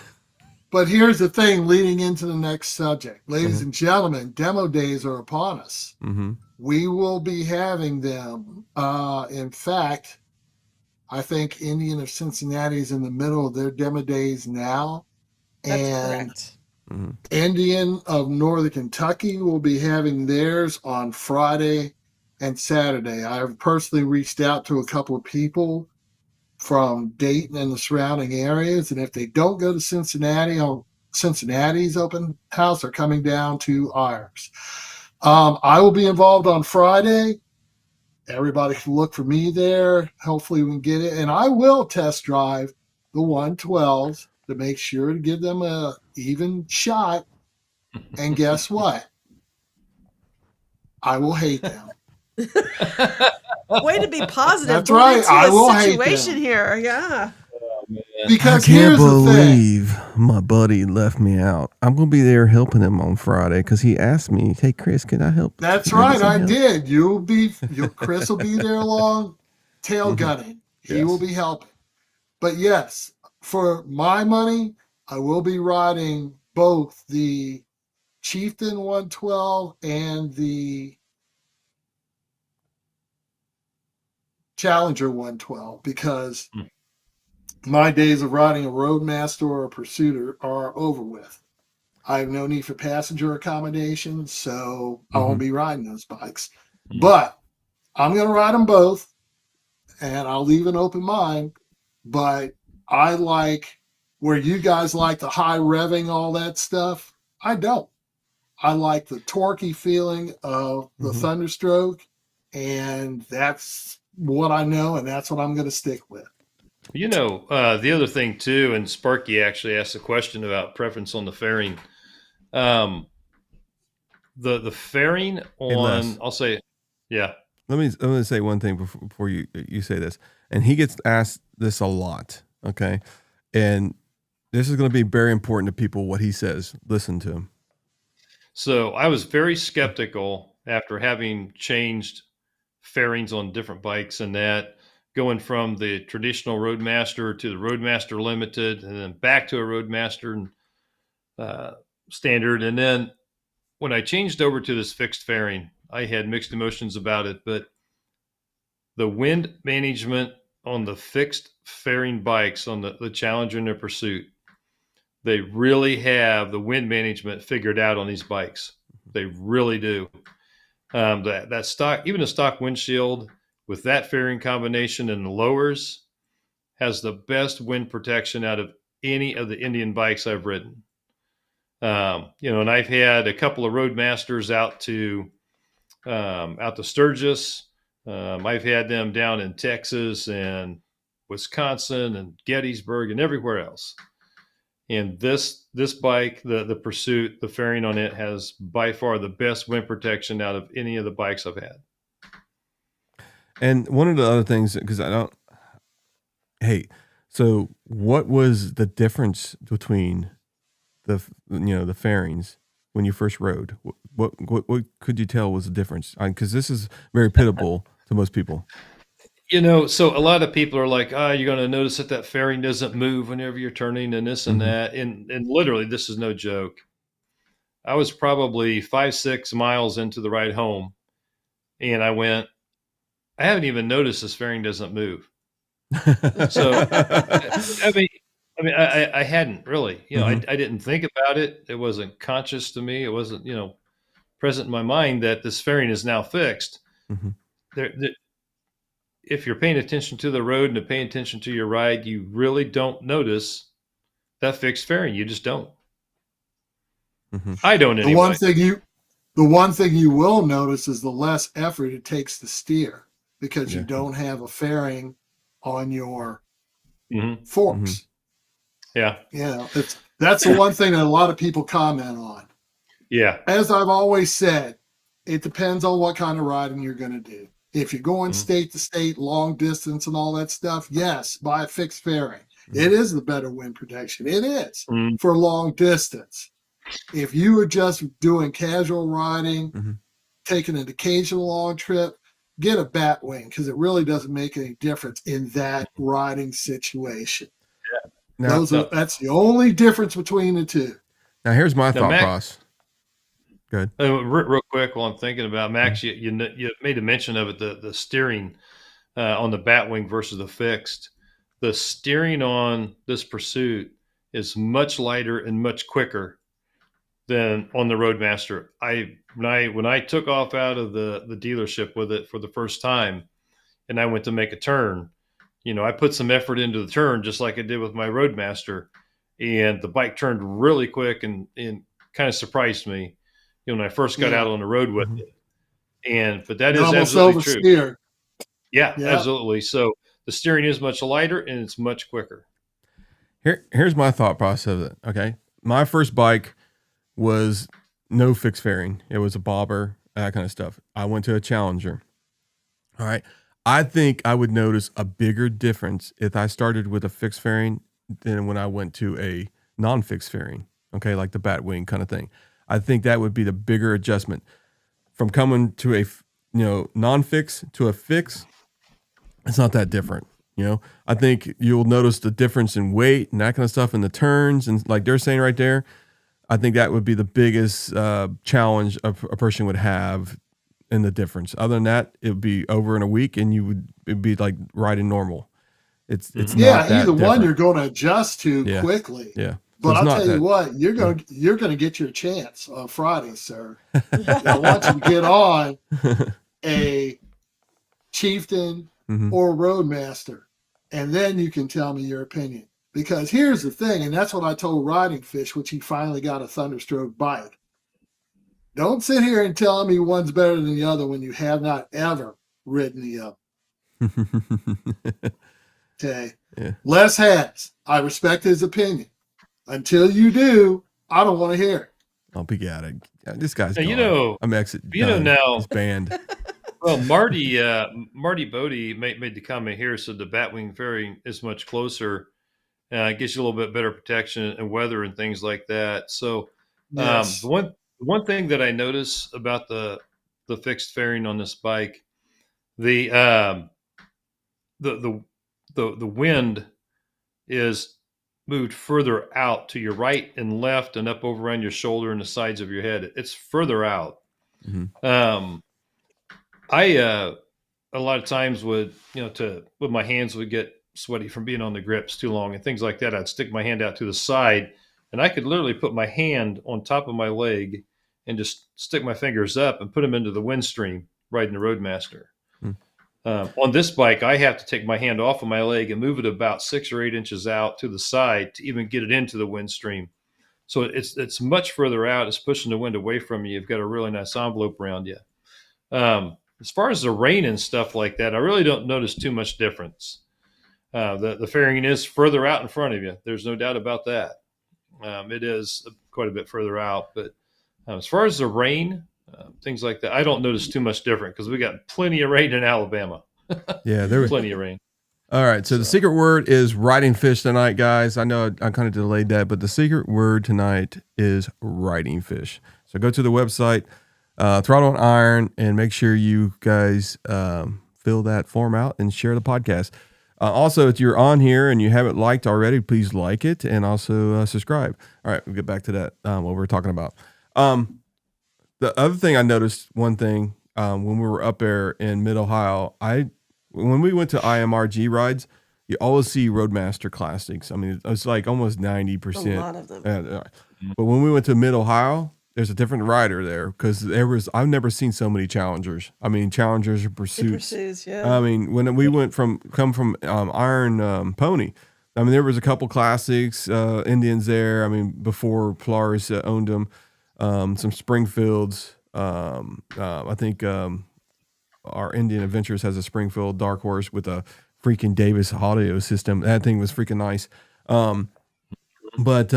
[SPEAKER 4] But here's the thing leading into the next subject. Ladies and gentlemen, demo days are upon us.
[SPEAKER 1] Mm-hmm.
[SPEAKER 4] We will be having them. In fact, I think Indian of Cincinnati is in the middle of their demo days now.
[SPEAKER 3] That's
[SPEAKER 4] and
[SPEAKER 3] correct.
[SPEAKER 4] Indian of Northern Kentucky will be having theirs on Friday and Saturday. I've personally reached out to a couple of people from Dayton and the surrounding areas, and if they don't go to Cincinnati on Cincinnati's open house, they're coming down to ours. I will be involved on Friday. Everybody can look for me there. Hopefully we can get it, and I will test drive the 112s to make sure to give them a even shot. And guess what? I will hate them.
[SPEAKER 3] Way to be positive.
[SPEAKER 4] That's
[SPEAKER 3] going
[SPEAKER 4] right.
[SPEAKER 3] into
[SPEAKER 4] I
[SPEAKER 3] a
[SPEAKER 4] will hate
[SPEAKER 3] situation
[SPEAKER 4] them.
[SPEAKER 3] here. Yeah.
[SPEAKER 4] Because
[SPEAKER 1] I can't
[SPEAKER 4] here's the thing.
[SPEAKER 1] believe my buddy left me out. I'm gonna be there helping him on Friday because he asked me, "Hey, Chris, can I help?"
[SPEAKER 4] That's
[SPEAKER 1] Can I get
[SPEAKER 4] right.
[SPEAKER 1] some
[SPEAKER 4] I
[SPEAKER 1] help?"
[SPEAKER 4] did. Chris will be there along tail gunning. He
[SPEAKER 1] Yes.
[SPEAKER 4] will be helping. But yes, for my money, I will be riding both the Chieftain 112 and the Challenger 112 because my days of riding a Roadmaster or a Pursuiter are over with. I have no need for passenger accommodation, so I won't be riding those bikes. But I'm going to ride them both, and I'll leave an open mind. But I like where you guys like the high revving, all that stuff. I don't. I like the torquey feeling of the Thunderstroke, and that's what I know, and that's what I'm going to stick with.
[SPEAKER 2] You know, the other thing too, and Sparky actually asked a question about preference on the fairing. The fairing on, I'll say, yeah.
[SPEAKER 1] Let me say one thing before you say this, and he gets asked this a lot. Okay, and this is going to be very important to people. What he says, listen to him.
[SPEAKER 2] So I was very skeptical after having changed fairings on different bikes and that, going from the traditional Roadmaster to the Roadmaster Limited and then back to a Roadmaster standard. And then when I changed over to this fixed fairing, I had mixed emotions about it, but the wind management on the fixed fairing bikes on the Challenger and the Pursuit, they really have the wind management figured out on these bikes. They really do. That stock, even a stock windshield with that fairing combination and the lowers, has the best wind protection out of any of the Indian bikes I've ridden. And I've had a couple of Roadmasters out to Sturgis. I've had them down in Texas and Wisconsin and Gettysburg and everywhere else. And this bike, the Pursuit, the fairing on it has by far the best wind protection out of any of the bikes I've had.
[SPEAKER 1] And one of the other things, because so what was the difference between the fairings when you first rode? What could you tell was the difference? Because this is very pitiable to most people.
[SPEAKER 2] So a lot of people are like, you're going to notice that fairing doesn't move whenever you're turning and this and that. And literally, this is no joke. I was probably 5-6 miles into the ride home, and I went, I haven't even noticed this fairing doesn't move. So, I hadn't really, I didn't think about it. It wasn't conscious to me. It wasn't, present in my mind that this fairing is now fixed. If you're paying attention to the road and paying attention to your ride, you really don't notice that fixed fairing. You just don't. I don't anyway.
[SPEAKER 4] The one thing you will notice is the less effort it takes to steer because you don't have a fairing on your forks.
[SPEAKER 2] Yeah.
[SPEAKER 4] That's the one thing that a lot of people comment on.
[SPEAKER 2] Yeah.
[SPEAKER 4] As I've always said, it depends on what kind of riding you're going to do. If you're going state to state, long distance and all that stuff, yes, buy a fixed fairing. It is the better wind protection. It is for long distance. If you are just doing casual riding, taking an occasional long trip, get a bat wing because it really doesn't make any difference in that riding situation.
[SPEAKER 2] Yeah.
[SPEAKER 4] That's the only difference between the two.
[SPEAKER 1] Now, here's my thought process. Good.
[SPEAKER 2] Real quick, while I'm thinking about Max, you made a mention of it, the steering on the Batwing versus the fixed. The steering on this Pursuit is much lighter and much quicker than on the Roadmaster. When I took off out of the dealership with it for the first time, and I went to make a turn, I put some effort into the turn just like I did with my Roadmaster, and the bike turned really quick and kind of surprised me. When I first got out on the road with it. But that is absolutely true.
[SPEAKER 4] Steer.
[SPEAKER 2] Yeah, absolutely. So the steering is much lighter and it's much quicker.
[SPEAKER 1] Here's my thought process of it. Okay. My first bike was no fixed fairing. It was a bobber, that kind of stuff. I went to a Challenger. All right. I think I would notice a bigger difference if I started with a fixed fairing than when I went to a non-fixed fairing. Okay, like the Batwing kind of thing. I think that would be the bigger adjustment from coming to a non-fix to a fix. It's not that different. I think you'll notice the difference in weight and that kind of stuff in the turns. And like they're saying right there, I think that would be the biggest challenge a person would have in the difference. Other than that, it would be over in a week and it'd be like riding normal. It's not that
[SPEAKER 4] either
[SPEAKER 1] different.
[SPEAKER 4] one you're going to adjust to quickly.
[SPEAKER 1] Yeah.
[SPEAKER 4] But I'll tell you what, you're going to get your chance on Friday, sir. I want you to get on a Chieftain or Roadmaster, and then you can tell me your opinion. Because here's the thing, and that's what I told RidingFish, which he finally got a Thunderstroke bike. Don't sit here and tell me one's better than the other when you have not ever ridden the other. Okay.
[SPEAKER 1] Yeah.
[SPEAKER 4] Les has. I respect his opinion. Until you do, I don't want to hear it.
[SPEAKER 1] I'll be out of this guy's
[SPEAKER 2] Hey,
[SPEAKER 1] gone. I'm exit.
[SPEAKER 2] Now
[SPEAKER 1] he's banned.
[SPEAKER 2] Well, Marty Bodie made the comment here, so the Batwing fairing is much closer. It gives you a little bit better protection and weather and things like that. So,
[SPEAKER 4] Yes.
[SPEAKER 2] the one thing that I notice about the fixed fairing on this bike, the wind is moved further out to your right and left and up over around your shoulder and the sides of your head. It's further out.
[SPEAKER 1] Mm-hmm.
[SPEAKER 2] I a lot of times would my hands would get sweaty from being on the grips too long and things like that. I'd stick my hand out to the side and I could literally put my hand on top of my leg and just stick my fingers up and put them into the wind stream riding the Roadmaster. On this bike, I have to take my hand off of my leg and move it about 6 or 8 inches out to the side to even get it into the wind stream. So it's much further out. It's pushing the wind away from you. You've got a really nice envelope around you. As far as the rain and stuff like that, I really don't notice too much difference. The fairing is further out in front of you. There's no doubt about that. It is quite a bit further out. But as far as the rain, things like that, I don't notice too much different because we got plenty of rain in Alabama.
[SPEAKER 1] Yeah, there was
[SPEAKER 2] plenty of rain.
[SPEAKER 1] All right, so the secret word is RidingFish tonight, guys. I know I kind of delayed that, but the secret word tonight is RidingFish. So go to the website, Throttle and Iron, and make sure you guys fill that form out and share the podcast. Also, if you're on here and you haven't liked already, please like it and also subscribe. All right, we'll get back to that, what we're talking about. The other thing I noticed, one thing, when we were up there in Mid-Ohio, when we went to IMRG rides, you always see Roadmaster Classics. I mean, it's like almost 90%.
[SPEAKER 3] A lot of them.
[SPEAKER 1] But when we went to Mid-Ohio, there's a different rider there because I've never seen so many Challengers. I mean, Challengers or Pursuits.
[SPEAKER 3] Pursuits, yeah.
[SPEAKER 1] I mean, when we went from Iron Pony, I mean, there was a couple classics, Indians there. I mean, before Polaris owned them, some Springfields. I think our Indian Adventures has a Springfield Dark Horse with a freaking Davis audio system. That thing was freaking nice. But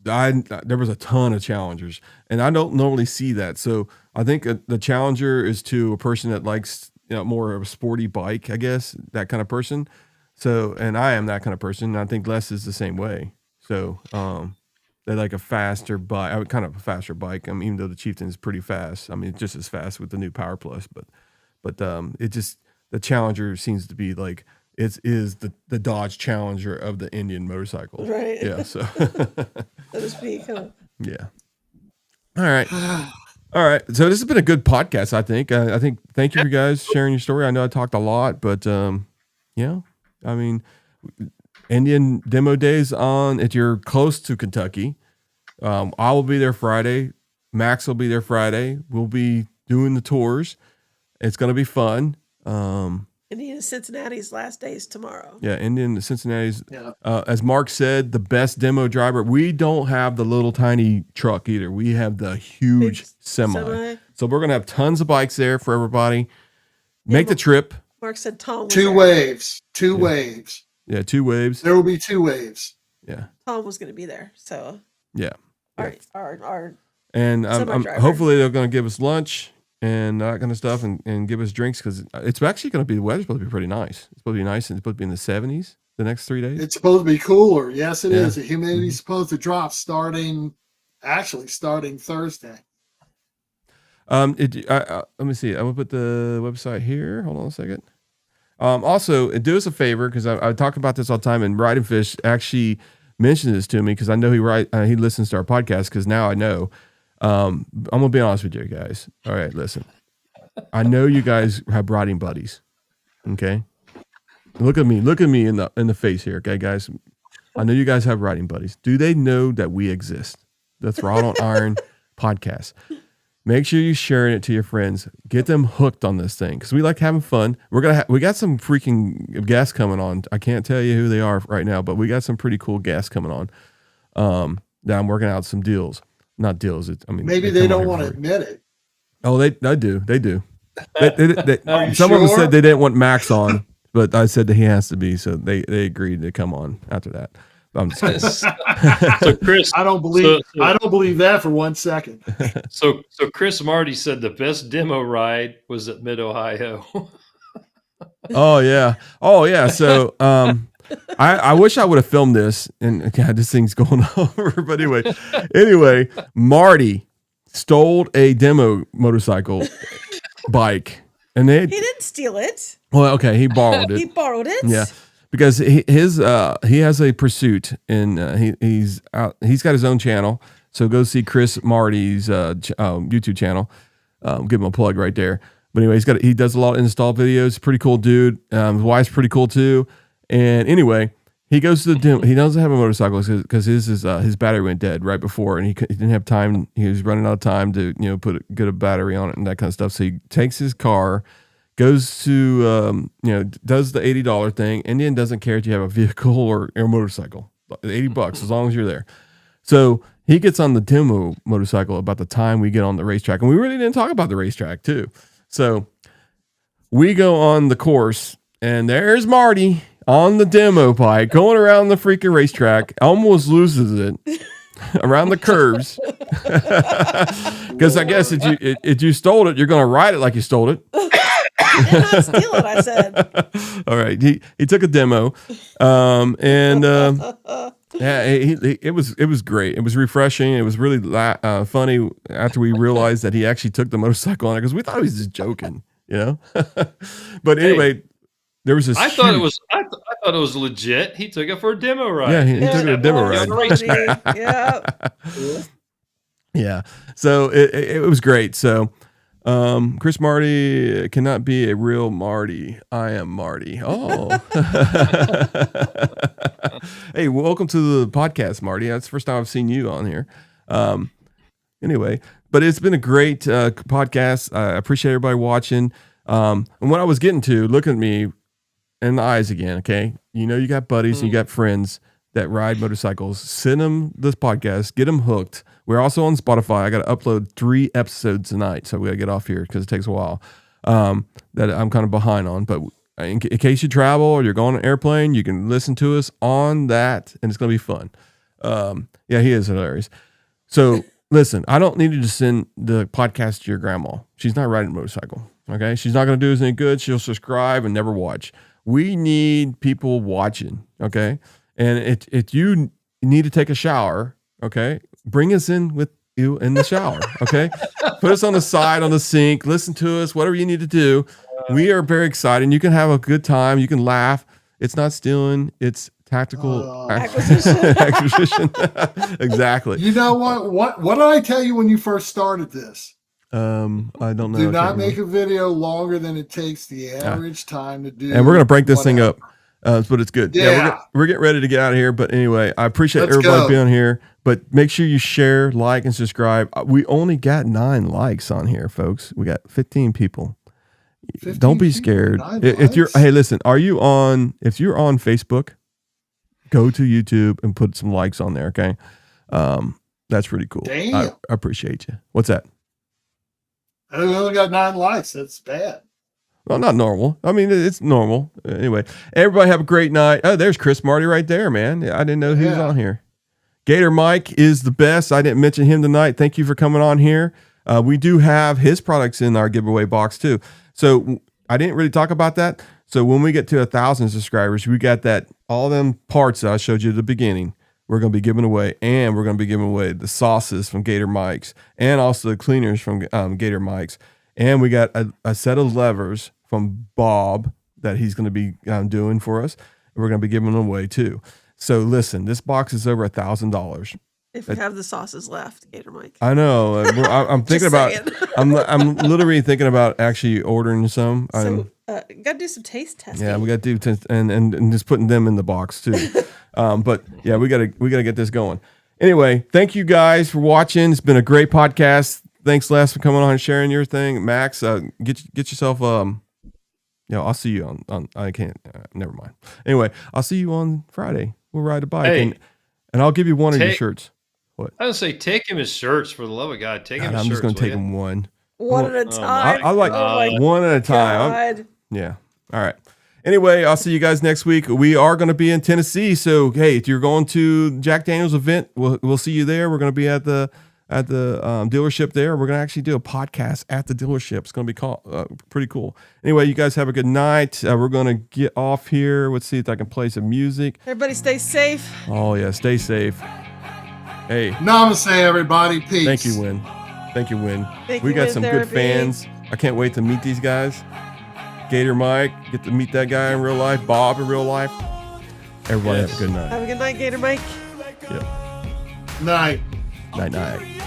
[SPEAKER 1] there was a ton of Challengers, and I don't normally see that. So I think the Challenger is to a person that likes more of a sporty bike, I guess, that kind of person. So, and I am that kind of person. And I think Les is the same way. So they like a faster bike, kind of a faster bike. I mean, even though the Chieftain is pretty fast, I mean, it's just as fast with the new Power Plus, but it just, the Challenger seems to be like, it is the Dodge Challenger of the Indian motorcycle.
[SPEAKER 3] Right.
[SPEAKER 1] Yeah. So,
[SPEAKER 3] so to speak. Huh?
[SPEAKER 1] Yeah. All right. All right. So this has been a good podcast, I think. Thank you for guys sharing your story. I know I talked a lot, but yeah, I mean, Indian Demo Days on, if you're close to Kentucky, I will be there Friday. Max will be there Friday. We'll be doing the tours. It's going to be fun.
[SPEAKER 3] Indian and Cincinnati's last day is tomorrow.
[SPEAKER 1] Yeah, Indian and Cincinnati's. Yeah. As Mark said, the best demo driver. We don't have the little tiny truck either. We have the huge semi. So we're going to have tons of bikes there for everybody. Make the trip.
[SPEAKER 3] Mark said Tom was
[SPEAKER 4] Two waves.
[SPEAKER 1] Yeah, 2 waves.
[SPEAKER 4] There will be 2 waves.
[SPEAKER 1] Yeah.
[SPEAKER 3] Tom was going to be there. So
[SPEAKER 1] yeah.
[SPEAKER 3] Our
[SPEAKER 1] and
[SPEAKER 3] semi-driver.
[SPEAKER 1] hopefully they're going to give us lunch. and that kind of stuff, and give us drinks because it's actually going to be, the weather's supposed to be pretty nice. It's supposed to be nice, and it's supposed to be in the 70s the next 3 days.
[SPEAKER 4] It's supposed to be cooler. Yes, it
[SPEAKER 1] Yeah.
[SPEAKER 4] is. The humidity's supposed to drop starting Thursday.
[SPEAKER 1] Let me see. I'm gonna put the website here. Hold on a second. Also, do us a favor because I talk about this all the time, and RidingFish actually mentioned this to me because I know he listens to our podcast because now I know. I'm gonna be honest with you guys. All right, listen. I know you guys have riding buddies. Okay, look at me in the face here. Okay, guys. I know you guys have riding buddies. Do they know that we exist? The Throttle and Iron podcast. Make sure you're sharing it to your friends. Get them hooked on this thing because we like having fun. We got some freaking guests coming on. I can't tell you who they are right now, but we got some pretty cool guests coming on. That I'm working out some deals. Not deals.
[SPEAKER 4] Maybe they don't want to admit it.
[SPEAKER 1] Oh, they do. They do. Some
[SPEAKER 4] sure?
[SPEAKER 1] of them said they didn't want Max on, but I said that he has to be, so they agreed to come on after that. I'm just kidding.
[SPEAKER 2] So Chris,
[SPEAKER 4] I don't believe that for 1 second.
[SPEAKER 2] So Chris Marty said the best demo ride was at Mid-Ohio.
[SPEAKER 1] Oh yeah. So I wish I would have filmed this, and God, this thing's going over. But anyway, Marty stole a demo motorcycle bike, and
[SPEAKER 3] He didn't steal it.
[SPEAKER 1] Well, okay, he borrowed it.
[SPEAKER 3] He borrowed it.
[SPEAKER 1] Yeah, because he has a pursuit, and he's got his own channel. So go see Chris Marty's YouTube channel. Give him a plug right there. But anyway, he does a lot of install videos. Pretty cool dude. His wife's pretty cool too. And anyway, he goes to the demo. He doesn't have a motorcycle because his battery went dead right before, and he didn't have time. He was running out of time to get a battery on it and that kind of stuff. So he takes his car, goes to does the $80 thing. Indian doesn't care if you have a vehicle or a motorcycle. $80 as long as you're there. So he gets on the demo motorcycle about the time we get on the racetrack, and we really didn't talk about the racetrack too. So we go on the course, and there's Marty on the demo bike going around the freaking racetrack, almost loses it around the curves. Because I guess if you stole it, you're going to ride it like you stole it.
[SPEAKER 3] Did not steal it, I said.
[SPEAKER 1] All right. He took a demo. Yeah, it was great. It was refreshing. It was really funny after we realized that he actually took the motorcycle on it because we thought he was just joking, But anyway, there was this.
[SPEAKER 2] I thought it was legit. He took it for a demo ride.
[SPEAKER 1] Yeah, he took it a demo ride.
[SPEAKER 3] Yeah.
[SPEAKER 1] Yeah. So it was great. So Chris Marty cannot be a real Marty. I am Marty. Oh. Hey, welcome to the podcast, Marty. That's the first time I've seen you on here. Anyway, but it's been a great podcast. I appreciate everybody watching. And what I was getting to, look at me in the eyes again, okay? You got buddies and you got friends that ride motorcycles. Send them this podcast. Get them hooked. We're also on Spotify. I got to upload 3 episodes tonight, so we got to get off here because it takes a while that I'm kind of behind on. But in case you travel or you're going on an airplane, you can listen to us on that, and it's going to be fun. Yeah, he is hilarious. So listen, I don't need you to send the podcast to your grandma. She's not riding a motorcycle, okay? She's not going to do us any good. She'll subscribe and never watch. We need people watching, okay? And if you need to take a shower, okay, bring us in with you in the shower, okay? Put us on the side, on the sink, listen to us, whatever you need to do. We are very excited. You can have a good time. You can laugh. It's not stealing. It's tactical acquisition. Exactly.
[SPEAKER 4] You know what? What did I tell you when you first started this?
[SPEAKER 1] I don't know.
[SPEAKER 4] Do not make a video longer than it takes the average time to do.
[SPEAKER 1] And we're going to break this thing up. But it's good. Yeah, we're getting ready to get out of here. But anyway, I appreciate everybody being here. But make sure you share, like, and subscribe. We only got 9 likes on here, folks. We got 15 people. 15 don't be scared. If you're, hey, listen, if you're on Facebook, go to YouTube and put some likes on there. Okay. That's pretty cool.
[SPEAKER 4] Damn.
[SPEAKER 1] I appreciate you. What's that?
[SPEAKER 4] I only got 9 likes. That's bad.
[SPEAKER 1] Well, not normal. I mean, it's normal. Anyway, everybody have a great night. Oh, there's Chris Marty right there, man. I didn't know he was on here. Gator Mike is the best. I didn't mention him tonight. Thank you for coming on here. We do have his products in our giveaway box too. So I didn't really talk about that. So when we get to 1,000 subscribers, we got that all them parts that I showed you at the beginning. We're going to be giving away, and we're going to be giving away the sauces from Gator Mike's, and also the cleaners from Gator Mike's, and we got a set of levers from Bob that he's going to be doing for us. And we're going to be giving them away too. So listen, this box is over $1,000.
[SPEAKER 3] If we have the sauces left, Gator Mike.
[SPEAKER 1] I know. I'm thinking about. I'm literally thinking about actually ordering some.
[SPEAKER 3] So got to do some taste testing.
[SPEAKER 1] Yeah, we got to do and just putting them in the box too. But yeah, we gotta get this going. Anyway, thank you guys for watching. It's been a great podcast. Thanks, Les, for coming on and sharing your thing. Max, get yourself. I'll see you on. I can't. Never mind. Anyway, I'll see you on Friday. We'll ride a bike, and I'll give you one of your shirts. What?
[SPEAKER 2] I would say take him his shirts, for the love of God. Take him his
[SPEAKER 1] I'm
[SPEAKER 2] shirts.
[SPEAKER 1] just going to take him one.
[SPEAKER 3] One at a time.
[SPEAKER 1] I like one at a time. Yeah. All right. Anyway, I'll see you guys next week. We are going to be in Tennessee. So, hey, if you're going to Jack Daniel's event, we'll see you there. We're going to be at the dealership there. We're going to actually do a podcast at the dealership. It's going to be pretty cool. Anyway, you guys have a good night. We're going to get off here. Let's see if I can play some music.
[SPEAKER 3] Everybody stay safe.
[SPEAKER 1] Oh, yeah. Stay safe. Hey.
[SPEAKER 4] Namaste, everybody. Peace.
[SPEAKER 1] Thank you, Win. Thank you, Win. We got some good fans. I can't wait to meet these guys. Gator Mike, get to meet that guy in real life. Bob in real life. Everybody have a good night.
[SPEAKER 3] Have a good night, Gator Mike.
[SPEAKER 1] Yep.
[SPEAKER 4] Night.
[SPEAKER 1] Night.